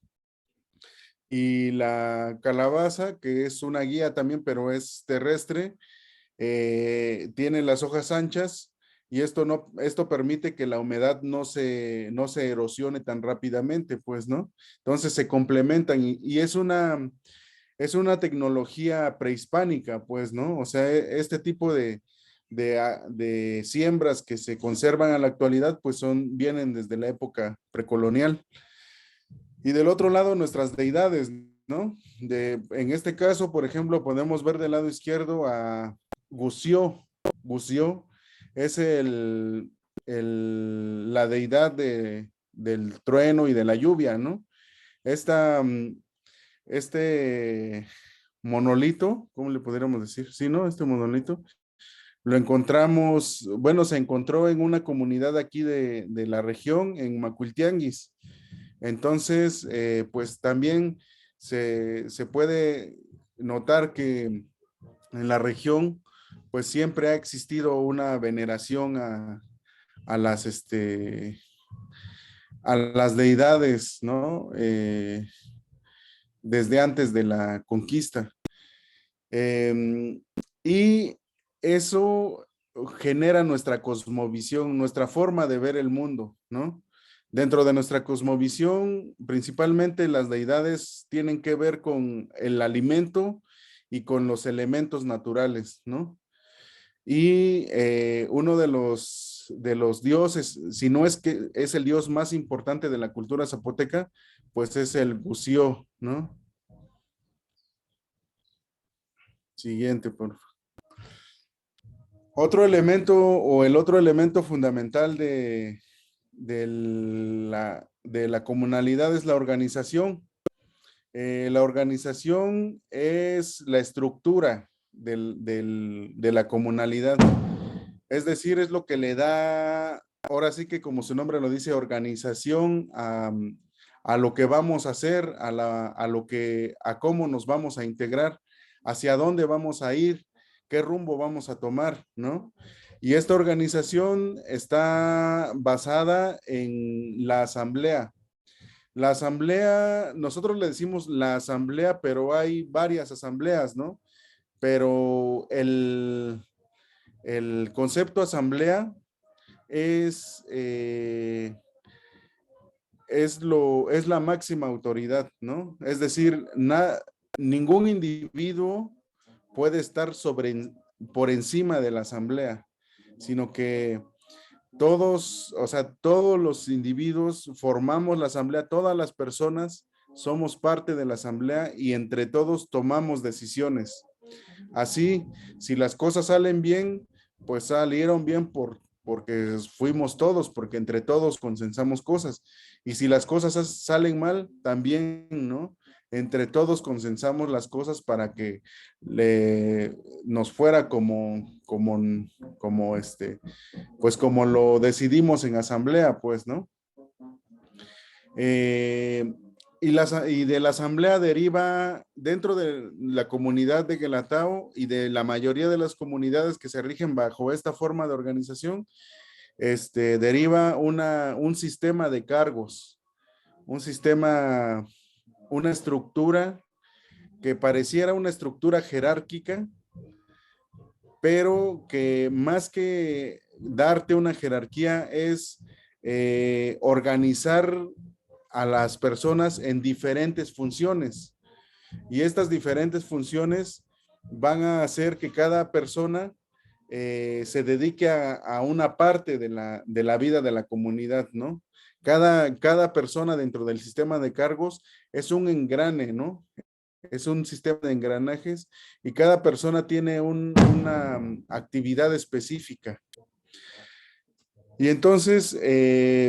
D: Y la calabaza, que es una guía también, pero es terrestre, tiene las hojas anchas y esto permite que la humedad no se erosione tan rápidamente, pues, ¿no? Entonces se complementan y es una tecnología prehispánica, pues, ¿no? O sea, este tipo de siembras que se conservan a la actualidad, pues vienen desde la época precolonial. Y del otro lado, nuestras deidades, ¿no? En este caso, por ejemplo, podemos ver del lado izquierdo a Gusió. Gusió es la deidad del trueno y de la lluvia, ¿no? Esta, este monolito, ¿cómo le podríamos decir? Sí, ¿no? Este monolito lo encontramos, bueno, se encontró en una comunidad aquí de la región, en Macuiltianguis. Entonces, pues también se puede notar que en la región, pues siempre ha existido una veneración a a las deidades, ¿no? Desde antes de la conquista. Y eso genera nuestra cosmovisión, nuestra forma de ver el mundo, ¿no? Dentro de nuestra cosmovisión, principalmente las deidades tienen que ver con el alimento y con los elementos naturales, ¿no? Y uno de los dioses, si no es que es el dios más importante de la cultura zapoteca, pues es el Gusió, ¿no? Siguiente, por favor. Otro elemento o el otro elemento fundamental de la comunalidad es la organización. La organización es la estructura de la comunalidad. Es decir, es lo que le da, ahora sí que como su nombre lo dice, organización a lo que vamos a hacer, a cómo nos vamos a integrar, hacia dónde vamos a ir, qué rumbo vamos a tomar, ¿no? Y esta organización está basada en la asamblea. La asamblea, nosotros le decimos la asamblea, pero hay varias asambleas, ¿no? Pero el concepto asamblea es, es la máxima autoridad, ¿no? Es decir, ningún individuo puede estar por encima de la asamblea, sino que todos, o sea, todos los individuos formamos la asamblea, todas las personas somos parte de la asamblea y entre todos tomamos decisiones. Así, si las cosas salen bien, pues salieron bien porque fuimos todos, porque entre todos consensamos cosas. Y si las cosas salen mal, también, ¿no? Entre todos consensamos las cosas para que nos fuera pues como lo decidimos en asamblea, pues, ¿no? Y de la asamblea deriva dentro de la comunidad de Guelatao y de la mayoría de las comunidades que se rigen bajo esta forma de organización, deriva un sistema de cargos, una estructura que pareciera una estructura jerárquica, pero que más que darte una jerarquía es organizar a las personas en diferentes funciones. Y estas diferentes funciones van a hacer que cada persona se dedique a una parte de la vida de la comunidad, ¿no? Cada persona dentro del sistema de cargos es un engrane, ¿no? Es un sistema de engranajes y cada persona tiene una actividad específica. Y entonces,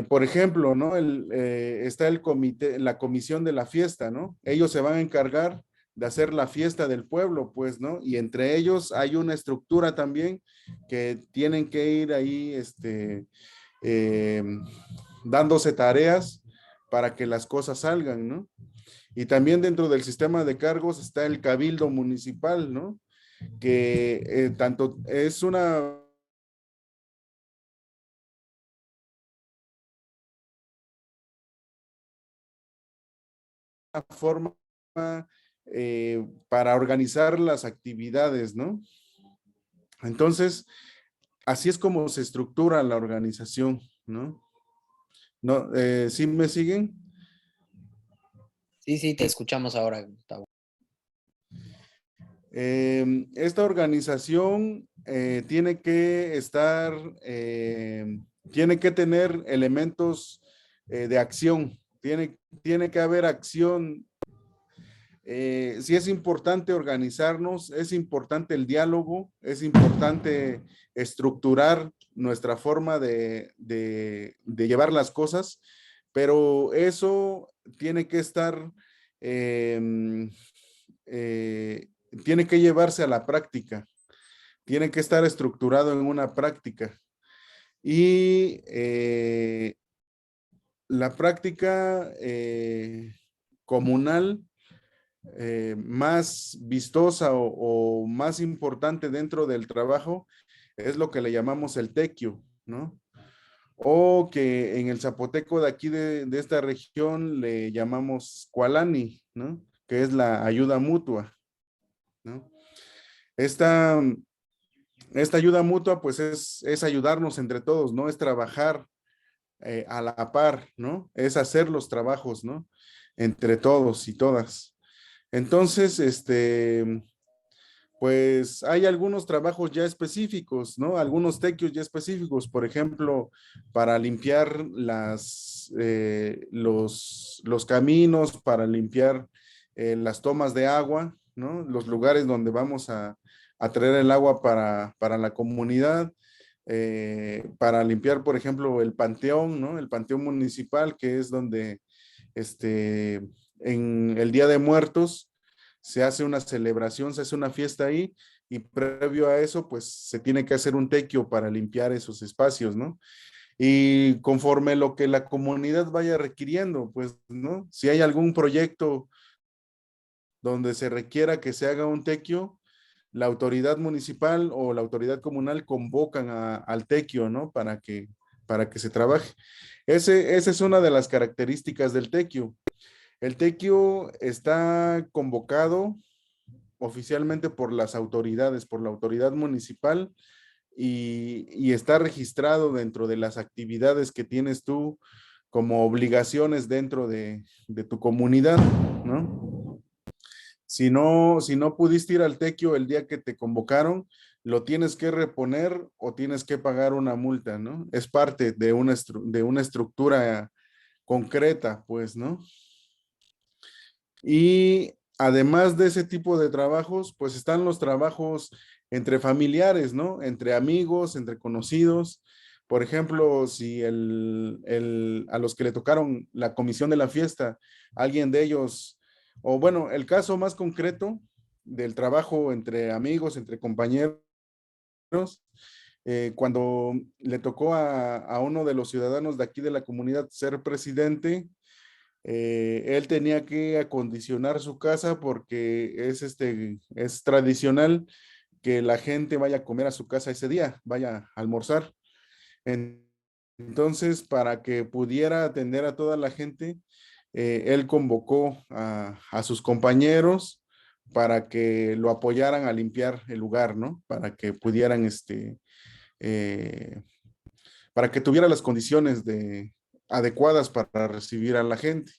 D: por ejemplo, ¿no? Está el comité, la comisión de la fiesta, ¿no? Ellos se van a encargar de hacer la fiesta del pueblo, pues, ¿no? Y entre ellos hay una estructura también que tienen que ir ahí, eh, dándose tareas para que las cosas salgan, ¿no? Y también dentro del sistema de cargos está el cabildo municipal, ¿no? Que tanto es una forma para organizar las actividades, ¿no? Entonces, así es como se estructura la organización, ¿no? ¿No? ¿Sí me siguen?
C: Sí, sí, te escuchamos ahora, Gustavo.
D: Esta organización tiene que estar, tiene que tener elementos de acción, tiene que haber acción. Sí es importante organizarnos, es importante el diálogo, es importante estructurar nuestra forma de llevar las cosas, pero eso tiene que estar, tiene que llevarse a la práctica, tiene que estar estructurado en una práctica. Y la práctica comunal más vistosa o más importante dentro del trabajo es lo que le llamamos el tequio, ¿no? O que en el zapoteco de aquí de esta región le llamamos cualani, ¿no? Que es la ayuda mutua, ¿no? Esta ayuda mutua pues es ayudarnos entre todos, ¿no? Es trabajar a la par, ¿no? Es hacer los trabajos, ¿no? Entre todos y todas. Entonces, pues hay algunos trabajos ya específicos, ¿no? Algunos tequios ya específicos, por ejemplo, para limpiar los caminos, para limpiar las tomas de agua, ¿no? Los lugares donde vamos a traer el agua para la comunidad, para limpiar, por ejemplo, el panteón, ¿no? El panteón municipal, que es donde, en el Día de Muertos, se hace una celebración, se hace una fiesta ahí y previo a eso, pues se tiene que hacer un tequio para limpiar esos espacios, ¿no? Y conforme lo que la comunidad vaya requiriendo, pues, ¿no? Si hay algún proyecto donde se requiera que se haga un tequio, la autoridad municipal o la autoridad comunal convocan al tequio, ¿no? Para que se trabaje. Esa es una de las características del tequio. El tequio está convocado oficialmente por las autoridades, por la autoridad municipal y está registrado dentro de las actividades que tienes tú como obligaciones dentro de tu comunidad, ¿no? Si no pudiste ir al tequio el día que te convocaron, lo tienes que reponer o tienes que pagar una multa, ¿no? Es parte de de una estructura concreta, pues, ¿no? Y además de ese tipo de trabajos, pues están los trabajos entre familiares, ¿no? Entre amigos, entre conocidos. Por ejemplo, si a los que le tocaron la comisión de la fiesta, alguien de ellos, o bueno, el caso más concreto del trabajo entre amigos, entre compañeros, cuando le tocó a uno de los ciudadanos de aquí de la comunidad ser presidente, él tenía que acondicionar su casa porque es tradicional que la gente vaya a comer a su casa ese día, vaya a almorzar. Entonces, para que pudiera atender a toda la gente, él convocó a sus compañeros para que lo apoyaran a limpiar el lugar, ¿no? Para que pudieran, eh, para que tuviera las condiciones adecuadas para recibir a la gente.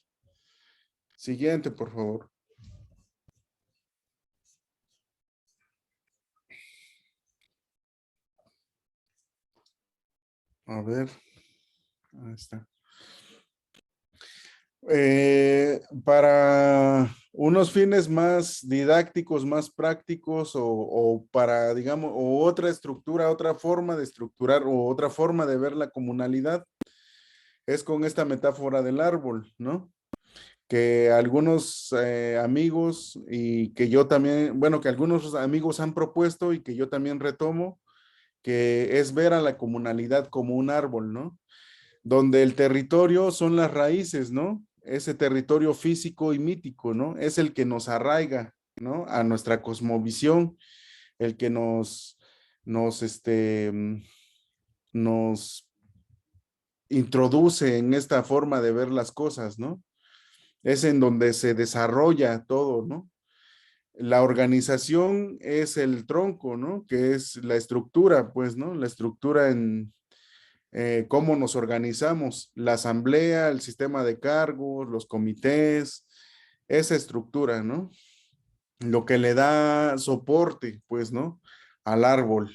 D: Siguiente, por favor. A ver, ahí está. Para unos fines más didácticos, más prácticos o para, digamos, o otra estructura, otra forma de estructurar o otra forma de ver la comunalidad, es con esta metáfora del árbol, ¿no? Que algunos amigos y que yo también, bueno, que algunos amigos han propuesto y que yo también retomo, que es ver a la comunalidad como un árbol, ¿no? Donde el territorio son las raíces, ¿no? Ese territorio físico y mítico, ¿no? Es el que nos arraiga, ¿no? A nuestra cosmovisión, el que nos introduce en esta forma de ver las cosas, ¿no? Es en donde se desarrolla todo, ¿no? La organización es el tronco, ¿no? Que es la estructura, pues, ¿no? La estructura en cómo nos organizamos, la asamblea, el sistema de cargos, los comités, esa estructura, ¿no? Lo que le da soporte, pues, ¿no? Al árbol,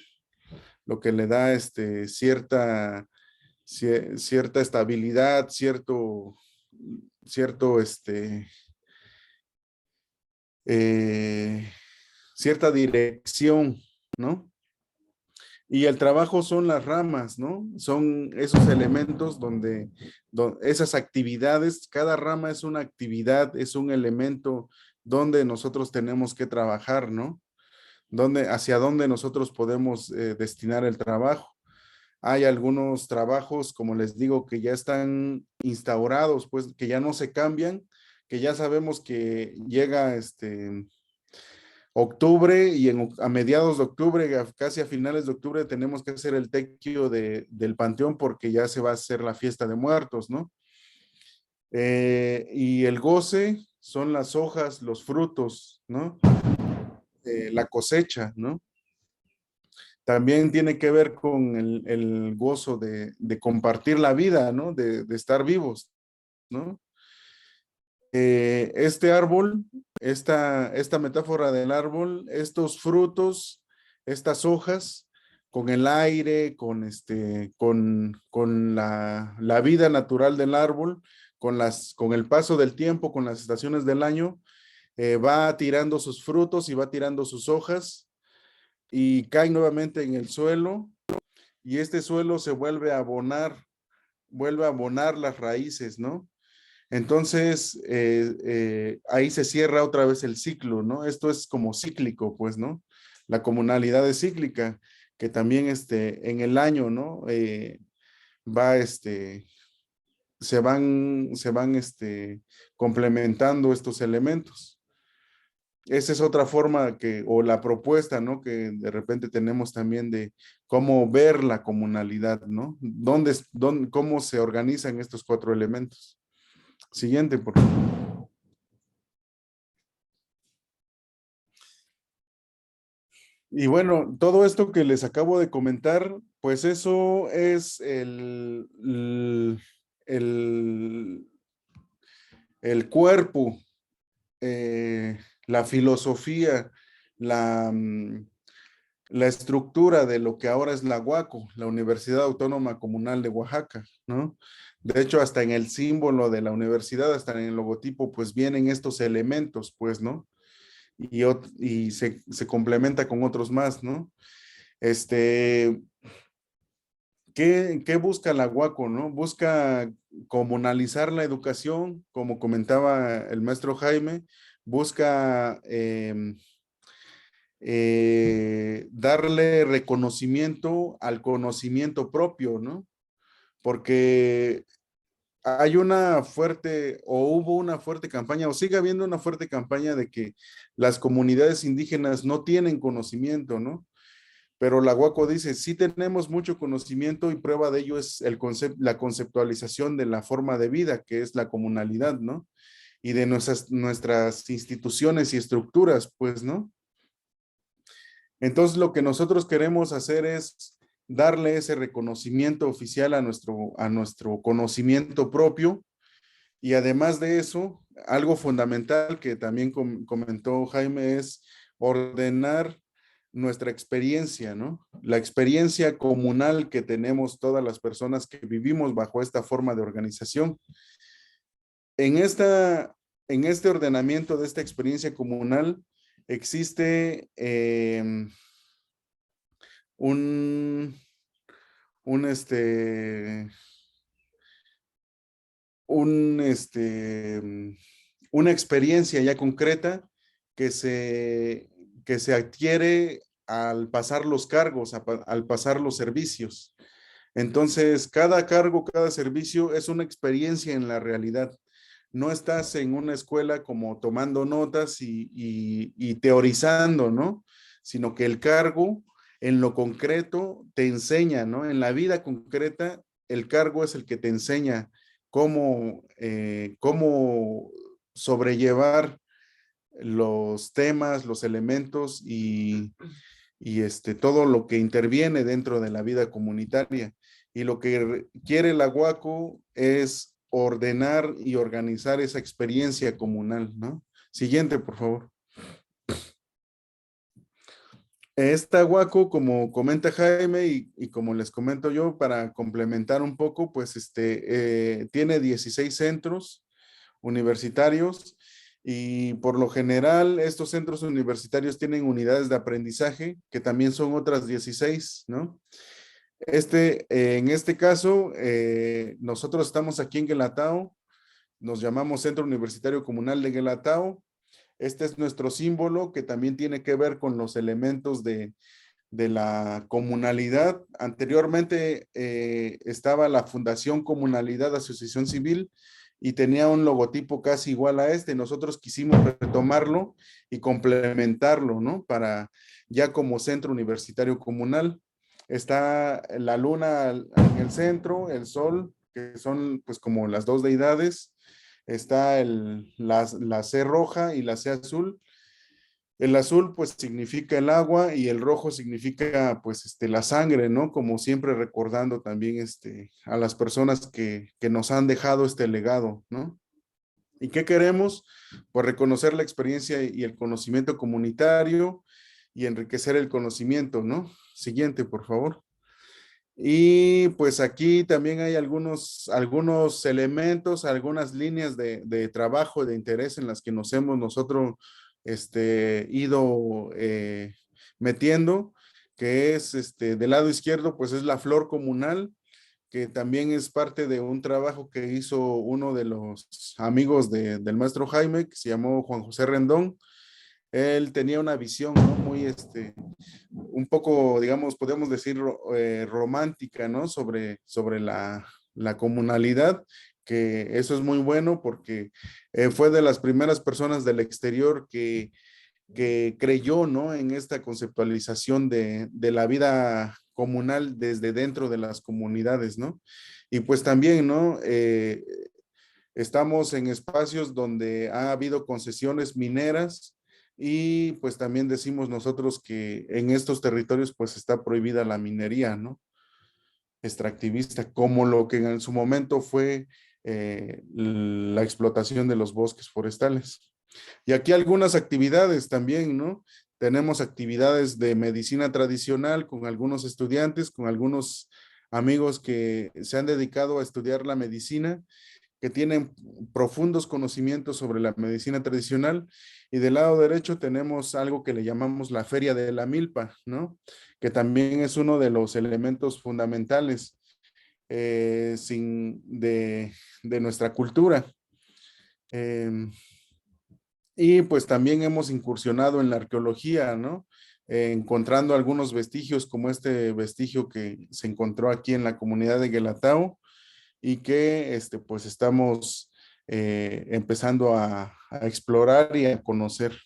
D: lo que le da cierta estabilidad, cierto, eh, cierta dirección, ¿no? Y el trabajo son las ramas, ¿no? Son esos elementos donde esas actividades, cada rama es una actividad, es un elemento donde nosotros tenemos que trabajar, ¿no? Hacia dónde nosotros podemos destinar el trabajo. Hay algunos trabajos, como les digo, que ya están instaurados, pues que ya no se cambian, que ya sabemos que llega octubre y a mediados de octubre, casi a finales de octubre, tenemos que hacer el tequio del panteón porque ya se va a hacer la fiesta de muertos, ¿no? Y el goce son las hojas, los frutos, ¿no? La cosecha, ¿no? También tiene que ver con el gozo de compartir la vida, ¿no? De estar vivos, ¿no? este árbol, esta metáfora del árbol, estos frutos, estas hojas, con el aire, con la vida natural del árbol, con el paso del tiempo, con las estaciones del año, va tirando sus frutos y va tirando sus hojas y cae nuevamente en el suelo y este suelo se vuelve a abonar las raíces, ¿no? Entonces, ahí se cierra otra vez el ciclo, ¿no? Esto es como cíclico, pues, ¿no? La comunalidad es cíclica, que también en el año, ¿no? Va, se van complementando estos elementos. Esa es otra forma o la propuesta, ¿no? Que de repente tenemos también de cómo ver la comunalidad, ¿no? Cómo se organizan estos 4 elementos. Siguiente, por favor. Y bueno, todo esto que les acabo de comentar, pues eso es el cuerpo, la filosofía, la estructura de lo que ahora es la UACO, la Universidad Autónoma Comunal de Oaxaca, ¿no? De hecho, hasta en el símbolo de la universidad, hasta en el logotipo, pues vienen estos elementos, pues, ¿no? Y se complementa con otros más, ¿no? ¿Qué busca la UACO, no? Busca comunalizar la educación, como comentaba el maestro Jaime, busca darle reconocimiento al conocimiento propio, ¿no? Porque hay una fuerte, o hubo una fuerte campaña, o sigue habiendo una fuerte campaña de que las comunidades indígenas no tienen conocimiento, ¿no? Pero la UACO dice, sí tenemos mucho conocimiento y prueba de ello es la conceptualización de la forma de vida, que es la comunalidad, ¿no? Y de nuestras instituciones y estructuras, pues, ¿no? Entonces, lo que nosotros queremos hacer es darle ese reconocimiento oficial a nuestro conocimiento propio y además de eso, algo fundamental que también comentó Jaime es ordenar nuestra experiencia, ¿no? La experiencia comunal que tenemos todas las personas que vivimos bajo esta forma de organización. En, en este ordenamiento de esta experiencia comunal existe un, un, este, un, una experiencia ya concreta que se adquiere al pasar los cargos, al pasar los servicios. Entonces, cada cargo, cada servicio es una experiencia en la realidad. No estás en una escuela como tomando notas y teorizando, ¿no? Sino que el cargo en lo concreto te enseña, ¿no? En la vida concreta, el cargo es el que te enseña cómo sobrellevar los temas, los elementos y todo lo que interviene dentro de la vida comunitaria. Y lo que quiere la UACO es ordenar y organizar esa experiencia comunal, ¿no? Siguiente, por favor. Esta UACO, como comenta Jaime y como les comento yo, para complementar un poco, pues tiene 16 centros universitarios y por lo general estos centros universitarios tienen unidades de aprendizaje que también son otras 16, ¿no? En este caso, nosotros estamos aquí en Guelatao, nos llamamos Centro Universitario Comunal de Guelatao. Este es nuestro símbolo que también tiene que ver con los elementos de la comunalidad. Anteriormente estaba la Fundación Comunalidad Asociación Civil y tenía un logotipo casi igual a este. Nosotros quisimos retomarlo y complementarlo, ¿no? Para ya como centro universitario comunal. Está la luna en el centro, el sol, que son pues como las dos deidades. Está la C roja y la C azul. El azul pues significa el agua y el rojo significa pues la sangre, ¿no? Como siempre recordando también a las personas que nos han dejado este legado, ¿no? ¿Y qué queremos? Pues reconocer la experiencia y el conocimiento comunitario y enriquecer el conocimiento, ¿no? Siguiente, por favor. Y pues aquí también hay algunos elementos, algunas líneas de trabajo, de interés en las que nos hemos nosotros ido metiendo, que es del lado izquierdo, pues es la flor comunal, que también es parte de un trabajo que hizo uno de los amigos del maestro Jaime, que se llamó Juan José Rendón. Él tenía una visión, ¿no? Muy, un poco, digamos, podemos decir, romántica, ¿no? Sobre la comunalidad, que eso es muy bueno porque fue de las primeras personas del exterior que creyó, ¿no? En esta conceptualización de la vida comunal desde dentro de las comunidades, ¿no? Y pues también, ¿no? Estamos en espacios donde ha habido concesiones mineras y pues también decimos nosotros que en estos territorios pues está prohibida la minería, ¿no? Extractivista, como lo que en su momento fue la explotación de los bosques forestales. Y aquí algunas actividades también, ¿no? Tenemos actividades de medicina tradicional con algunos estudiantes, con algunos amigos que se han dedicado a estudiar la medicina, que tienen profundos conocimientos sobre la medicina tradicional. Y del lado derecho tenemos algo que le llamamos la Feria de la Milpa, ¿no? Que también es uno de los elementos fundamentales de nuestra cultura. Y pues también hemos incursionado en la arqueología, ¿no? Encontrando algunos vestigios como este vestigio que se encontró aquí en la comunidad de Guelatao y que pues estamos empezando a explorar y a conocer.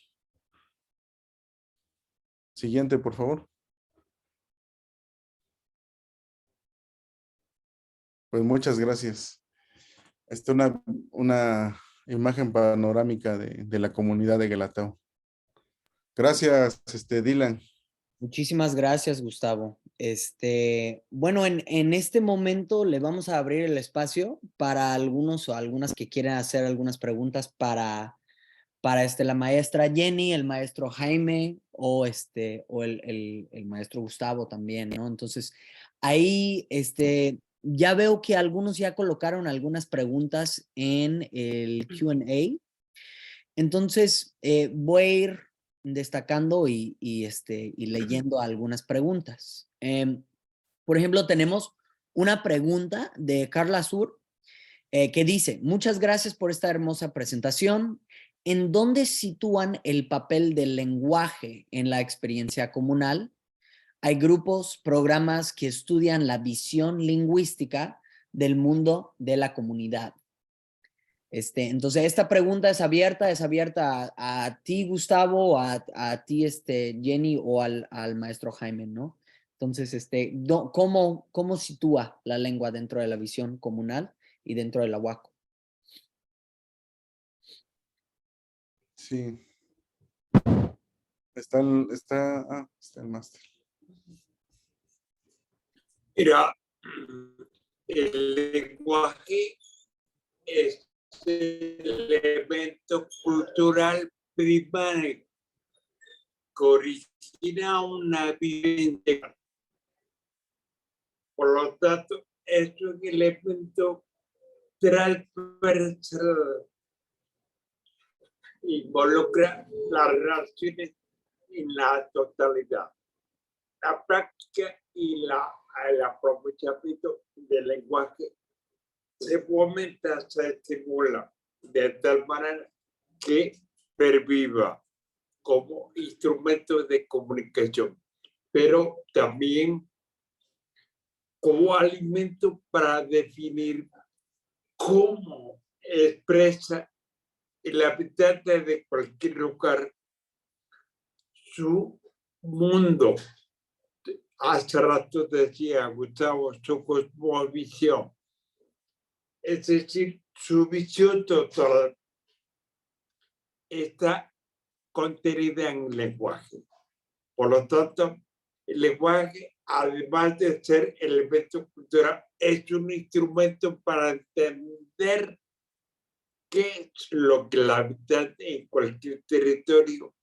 D: Siguiente, por favor. Pues muchas gracias. Esta es una imagen panorámica de la comunidad de Guelatao. Gracias, Dylan.
C: Muchísimas gracias, Gustavo. Bueno, en este momento le vamos a abrir el espacio para algunos o algunas que quieran hacer algunas preguntas para la maestra Jenny, el maestro Jaime o, o el maestro Gustavo también, ¿no? Entonces, ahí, ya veo que algunos ya colocaron algunas preguntas en el Q&A. Entonces, voy a ir destacando y leyendo algunas preguntas. Por ejemplo, tenemos una pregunta de Carla Sur que dice, muchas gracias por esta hermosa presentación. ¿En dónde sitúan el papel del lenguaje en la experiencia comunal? Hay grupos, programas que estudian la visión lingüística del mundo de la comunidad. Entonces, esta pregunta es abierta a ti, Gustavo, a ti, Jenny, o al maestro Jaime, ¿no? Entonces, ¿cómo sitúa la lengua dentro de la visión comunal y dentro de la Huaco?
D: Sí. Está el máster.
B: Mira, el lenguaje es el elemento cultural primario que origina una vivencia. Por lo tanto, es un elemento transversal. Involucra las relaciones en la totalidad. La práctica y el aprovechamiento del lenguaje se fomenta, se estimula de tal manera que perviva como instrumento de comunicación, pero también como alimento para definir cómo expresa el habitante de cualquier lugar su mundo. Hace rato decía Gustavo, su cosmovisión, es decir, su visión total está contenida en el lenguaje. Por lo tanto, el lenguaje, además de ser elemento cultural, es un instrumento para entender qué es lo que la habitan en cualquier territorio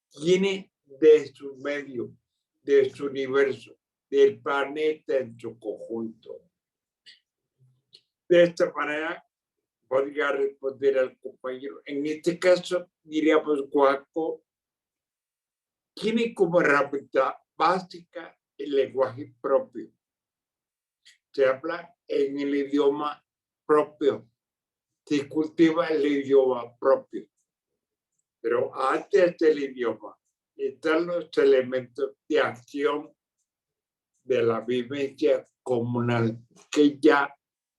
B: tiene de su medio, de su universo, del planeta en su conjunto. De esta manera podría responder al compañero. En este caso, diríamos, Guaco tiene como herramienta básica el lenguaje propio. Se habla en el idioma propio, se cultiva el idioma propio. Pero antes del idioma están los elementos de acción de la vivencia comunal que ya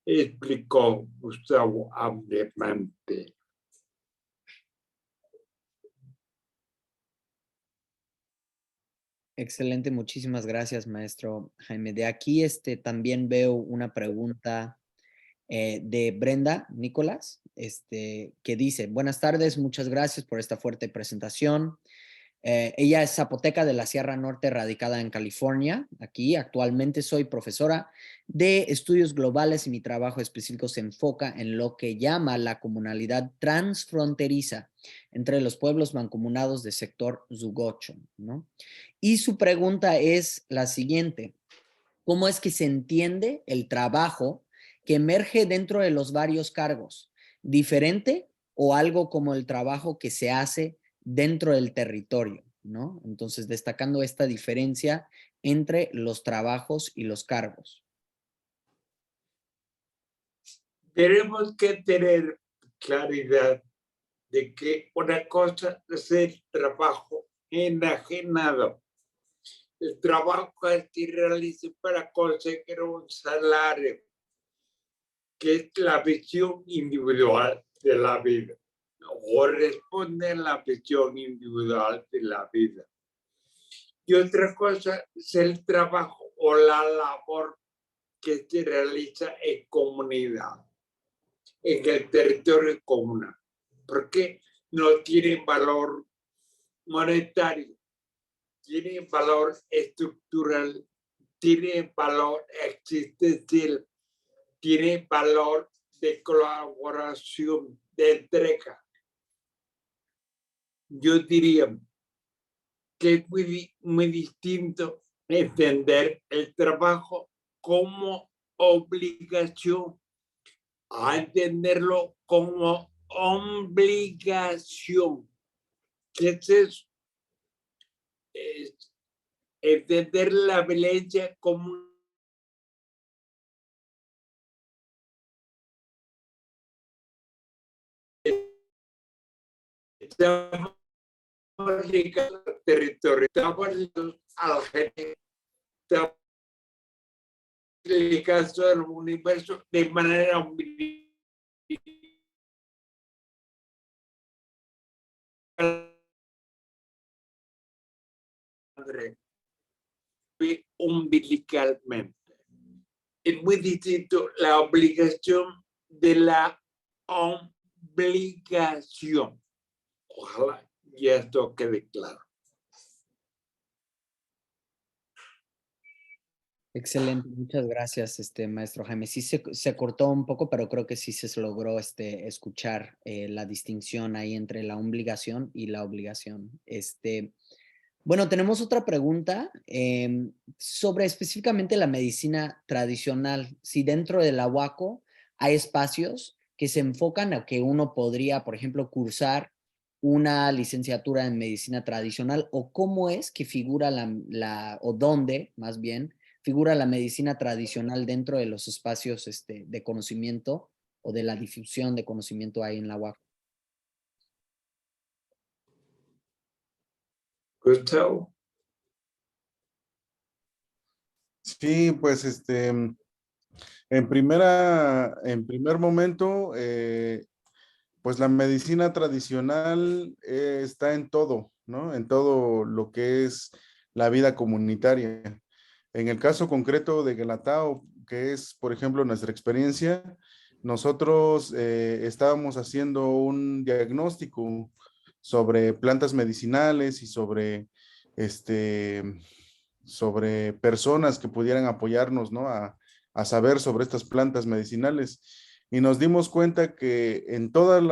B: explicó Gustavo ampliamente.
C: Excelente, muchísimas gracias, maestro Jaime. De aquí también veo una pregunta de Brenda Nicolás, que dice, buenas tardes, muchas gracias por esta fuerte presentación. Ella es zapoteca de la Sierra Norte, radicada en California. Aquí actualmente soy profesora de estudios globales y mi trabajo específico se enfoca en lo que llama la comunalidad transfronteriza entre los pueblos mancomunados del sector Zugocho, ¿no? Y su pregunta es la siguiente: ¿cómo es que se entiende el trabajo que emerge dentro de los varios cargos? ¿Diferente o algo como el trabajo que se hace dentro del territorio, ¿no? Entonces, destacando esta diferencia entre los trabajos y los cargos.
B: Tenemos que tener claridad de que una cosa es el trabajo enajenado. El trabajo que se realiza para conseguir un salario, que es la visión individual de la vida, corresponde a la visión individual de la vida. Y otra cosa es el trabajo o la labor que se realiza en comunidad, en el territorio comunal, porque no tiene valor monetario, tiene valor estructural, tiene valor existencial, tiene valor de colaboración, de entrega. Yo diría que es muy distinto entender el trabajo como obligación a entenderlo como obligación. ¿Qué es eso? Es entender la violencia como estamos ligados al territorio, estamos ligados a la gente, estamos ligados al universo de manera umbilicalmente. Es muy distinto la obligación de la obligación. Ojalá y esto quede claro.
C: Excelente, muchas gracias, maestro Jaime. Sí se cortó un poco, pero creo que sí se logró escuchar la distinción ahí entre la obligación y la obligación. Bueno, tenemos otra pregunta sobre específicamente la medicina tradicional. Si dentro del Ahuaco hay espacios que se enfocan a que uno podría, por ejemplo, cursar una licenciatura en medicina tradicional, o cómo es que figura o dónde, más bien, figura la medicina tradicional dentro de los espacios de conocimiento o de la difusión de conocimiento ahí en la Ahuaco.
B: Gustavo.
D: Sí, pues en primer momento, pues la medicina tradicional está en todo, ¿no? En todo lo que es la vida comunitaria. En el caso concreto de Guelatao, que es, por ejemplo, nuestra experiencia, nosotros estábamos haciendo un diagnóstico sobre plantas medicinales y sobre personas que pudieran apoyarnos, ¿no? A saber sobre estas plantas medicinales. y nos dimos cuenta que en todas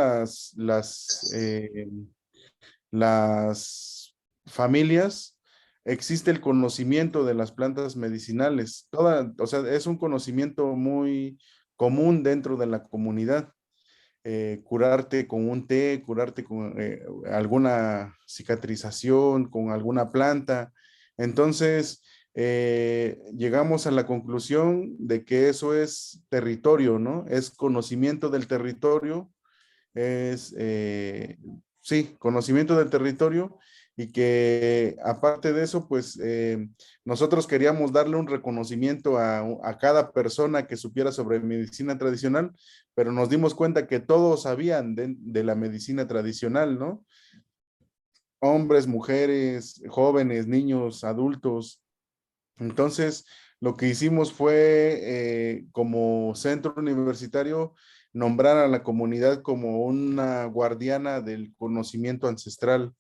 D: las familias existe el conocimiento de las plantas medicinales. O sea, es un conocimiento muy común dentro de la comunidad. Curarte con un té, curarte con alguna cicatrización, con alguna planta. Entonces, llegamos a la conclusión de que eso es territorio, ¿no? Es conocimiento del territorio, sí, conocimiento del territorio y que aparte de eso, pues nosotros queríamos darle un reconocimiento a cada persona que supiera sobre medicina tradicional, pero nos dimos cuenta que todos sabían de la medicina tradicional, ¿no? Hombres, mujeres, jóvenes, niños, adultos. Entonces, lo que hicimos fue, como centro universitario, nombrar a la comunidad como una guardiana del conocimiento ancestral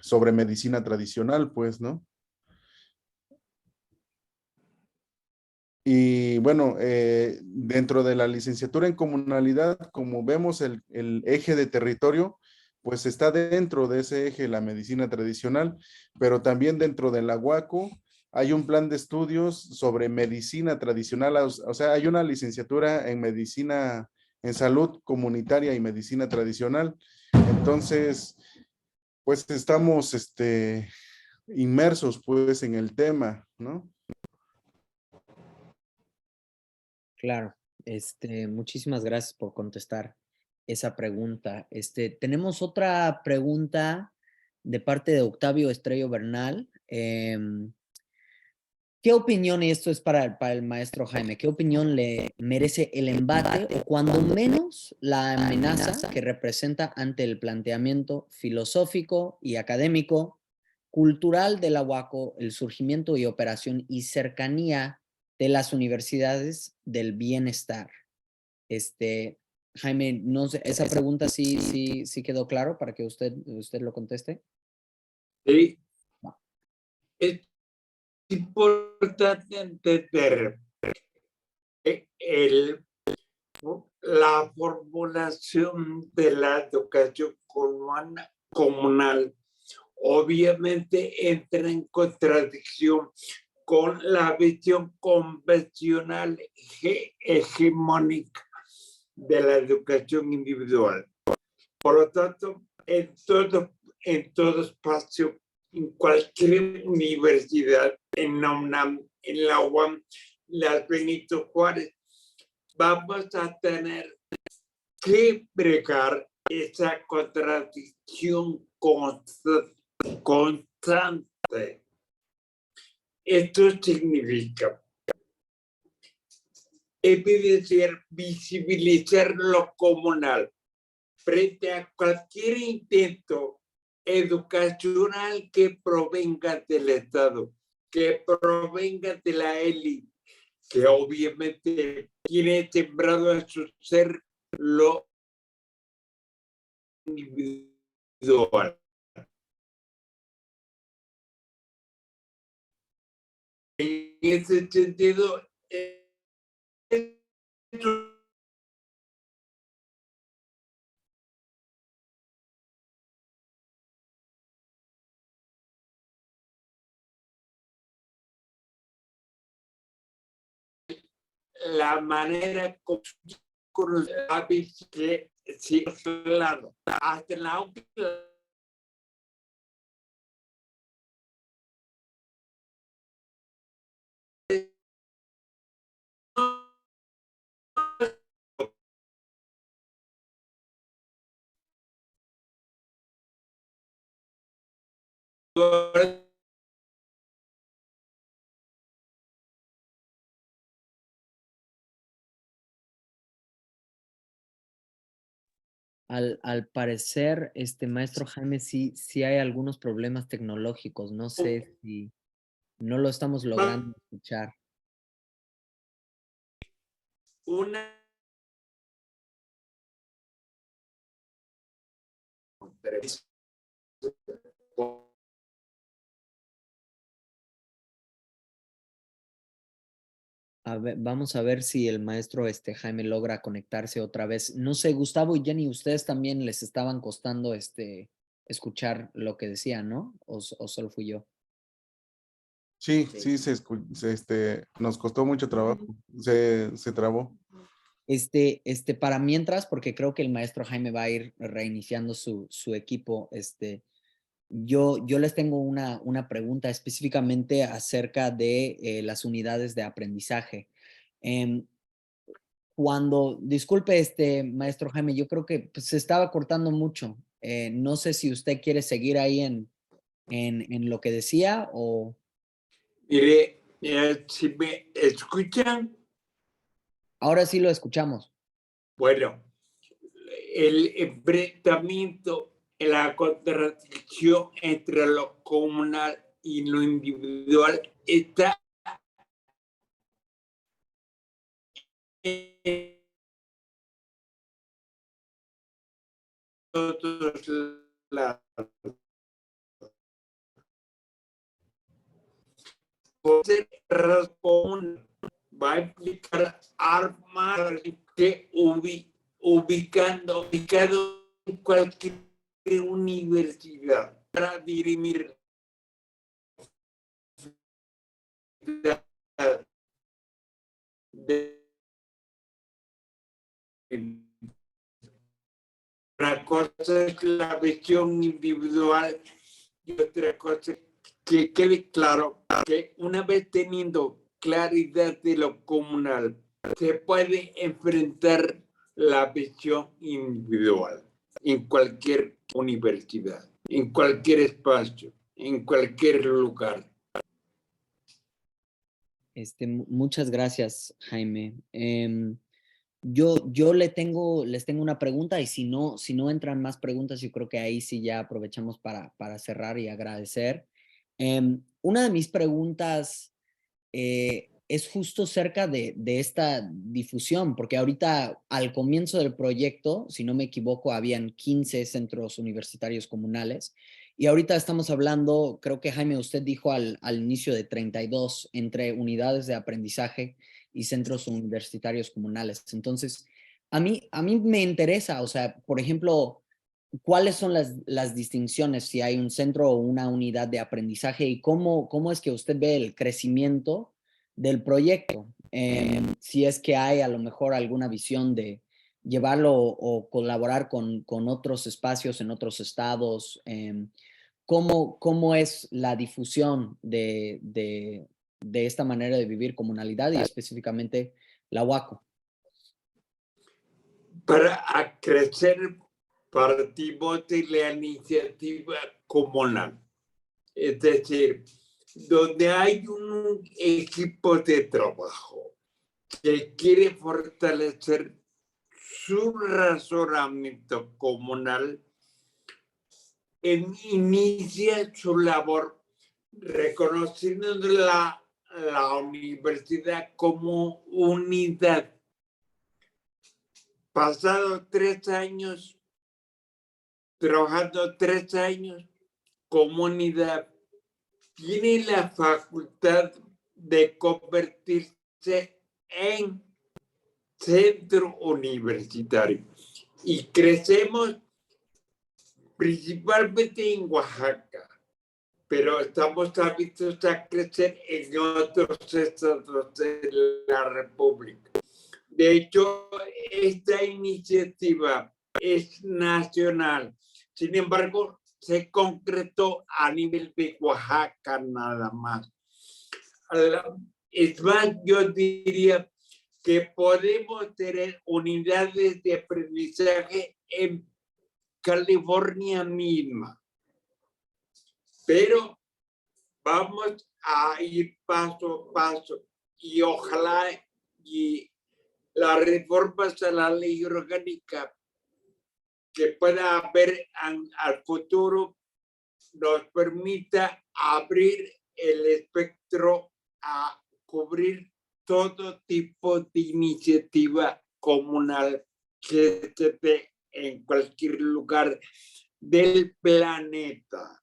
D: sobre medicina tradicional, pues, ¿no? Y bueno, dentro de la licenciatura en comunalidad, como vemos el eje de territorio, pues está dentro de ese eje la medicina tradicional, pero también dentro de la UACO hay un plan de estudios sobre medicina tradicional, o sea, hay una licenciatura en medicina, en salud comunitaria y medicina tradicional. Entonces, pues estamos inmersos pues en el tema, ¿no?
C: Claro, muchísimas gracias por contestar esa pregunta. Tenemos otra pregunta de parte de Octavio Estrello Bernal. ¿Qué opinión, y esto es para el maestro Jaime, qué opinión le merece el embate o cuando menos la amenaza que representa ante el planteamiento filosófico y académico, cultural de la UACO, el surgimiento y operación y cercanía de las universidades del bienestar? Jaime, no sé, esa pregunta sí quedó claro para que usted lo conteste.
B: Sí, es importante entender el, la formulación de la educación comunal obviamente entra en contradicción con la visión convencional hegemónica de la educación individual. Por lo tanto, en todo espacio, en cualquier universidad, en la UNAM, en la UAM, la Benito Juárez, vamos a tener que bregar esa contradicción constante. Esto significa evidenciar, visibilizar lo comunal frente a cualquier intento educacional que provenga del Estado, que provenga de la élite, que obviamente tiene sembrado en su ser lo individual. En ese sentido, la manera como que sí, claro, hasta la
C: Al parecer, maestro Jaime, sí hay algunos problemas tecnológicos. No sé si no lo estamos logrando escuchar.
B: una
C: A ver, vamos a ver si el maestro Jaime logra conectarse otra vez. No sé, Gustavo y Jenny, ustedes también les estaban costando escuchar lo que decían, ¿no? ¿O solo fui yo?
D: Sí, sí, nos costó mucho trabajo, se trabó.
C: Para mientras, porque creo que el maestro Jaime va a ir reiniciando su equipo, yo les tengo una pregunta específicamente acerca de las unidades de aprendizaje. Em, disculpe, maestro Jaime, yo creo que pues, se estaba cortando mucho. No sé si usted quiere seguir ahí en lo que decía o...
B: Mire, si me escuchan,
C: Ahora sí lo escuchamos.
B: bueno, el enfrentamiento, la contradicción entre lo comunal y lo individual está en todos lados. Ser común va a implicar armar que ubicado en cualquier universidad para dirimir una cosa es la visión individual y otra cosa que quede claro que una vez teniendo claridad de lo comunal se puede enfrentar la visión individual en cualquier universidad, en cualquier espacio, en cualquier lugar.
C: Muchas gracias, Jaime. Yo les tengo una pregunta y si no entran más preguntas, yo creo que ahí sí ya aprovechamos para cerrar y agradecer. Una de mis preguntas es justo cerca de esta difusión, porque ahorita al comienzo del proyecto, si no me equivoco, habían 15 centros universitarios comunales y ahorita estamos hablando, creo que Jaime, usted dijo al inicio de 32 entre unidades de aprendizaje y centros universitarios comunales. Entonces, a mí me interesa, o sea, por ejemplo, ¿cuáles son las distinciones si hay un centro o una unidad de aprendizaje y cómo es que usted ve el crecimiento del proyecto? Si es que hay a lo mejor alguna visión de llevarlo o colaborar con otros espacios en otros estados. ¿Cómo es la difusión de esta manera de vivir comunalidad y específicamente la UACO?
B: Para crecer partimos de la iniciativa comunal, es decir, donde hay un equipo de trabajo que quiere fortalecer su razonamiento comunal, inicia su labor reconociendo la universidad como unidad. Pasado 3 años, trabajando 3 años, comunidad tiene la facultad de convertirse en centro universitario y crecemos principalmente en Oaxaca, pero estamos abiertos a crecer en otros estados de la República. De hecho, esta iniciativa es nacional, sin embargo, se concretó a nivel de Oaxaca nada más. Es más, yo diría que podemos tener unidades de aprendizaje en California misma, pero vamos a ir paso a paso y ojalá y las reformas a la ley orgánica que pueda haber al futuro nos permita abrir el espectro a cubrir todo tipo de iniciativa comunal que se dé en cualquier lugar del planeta.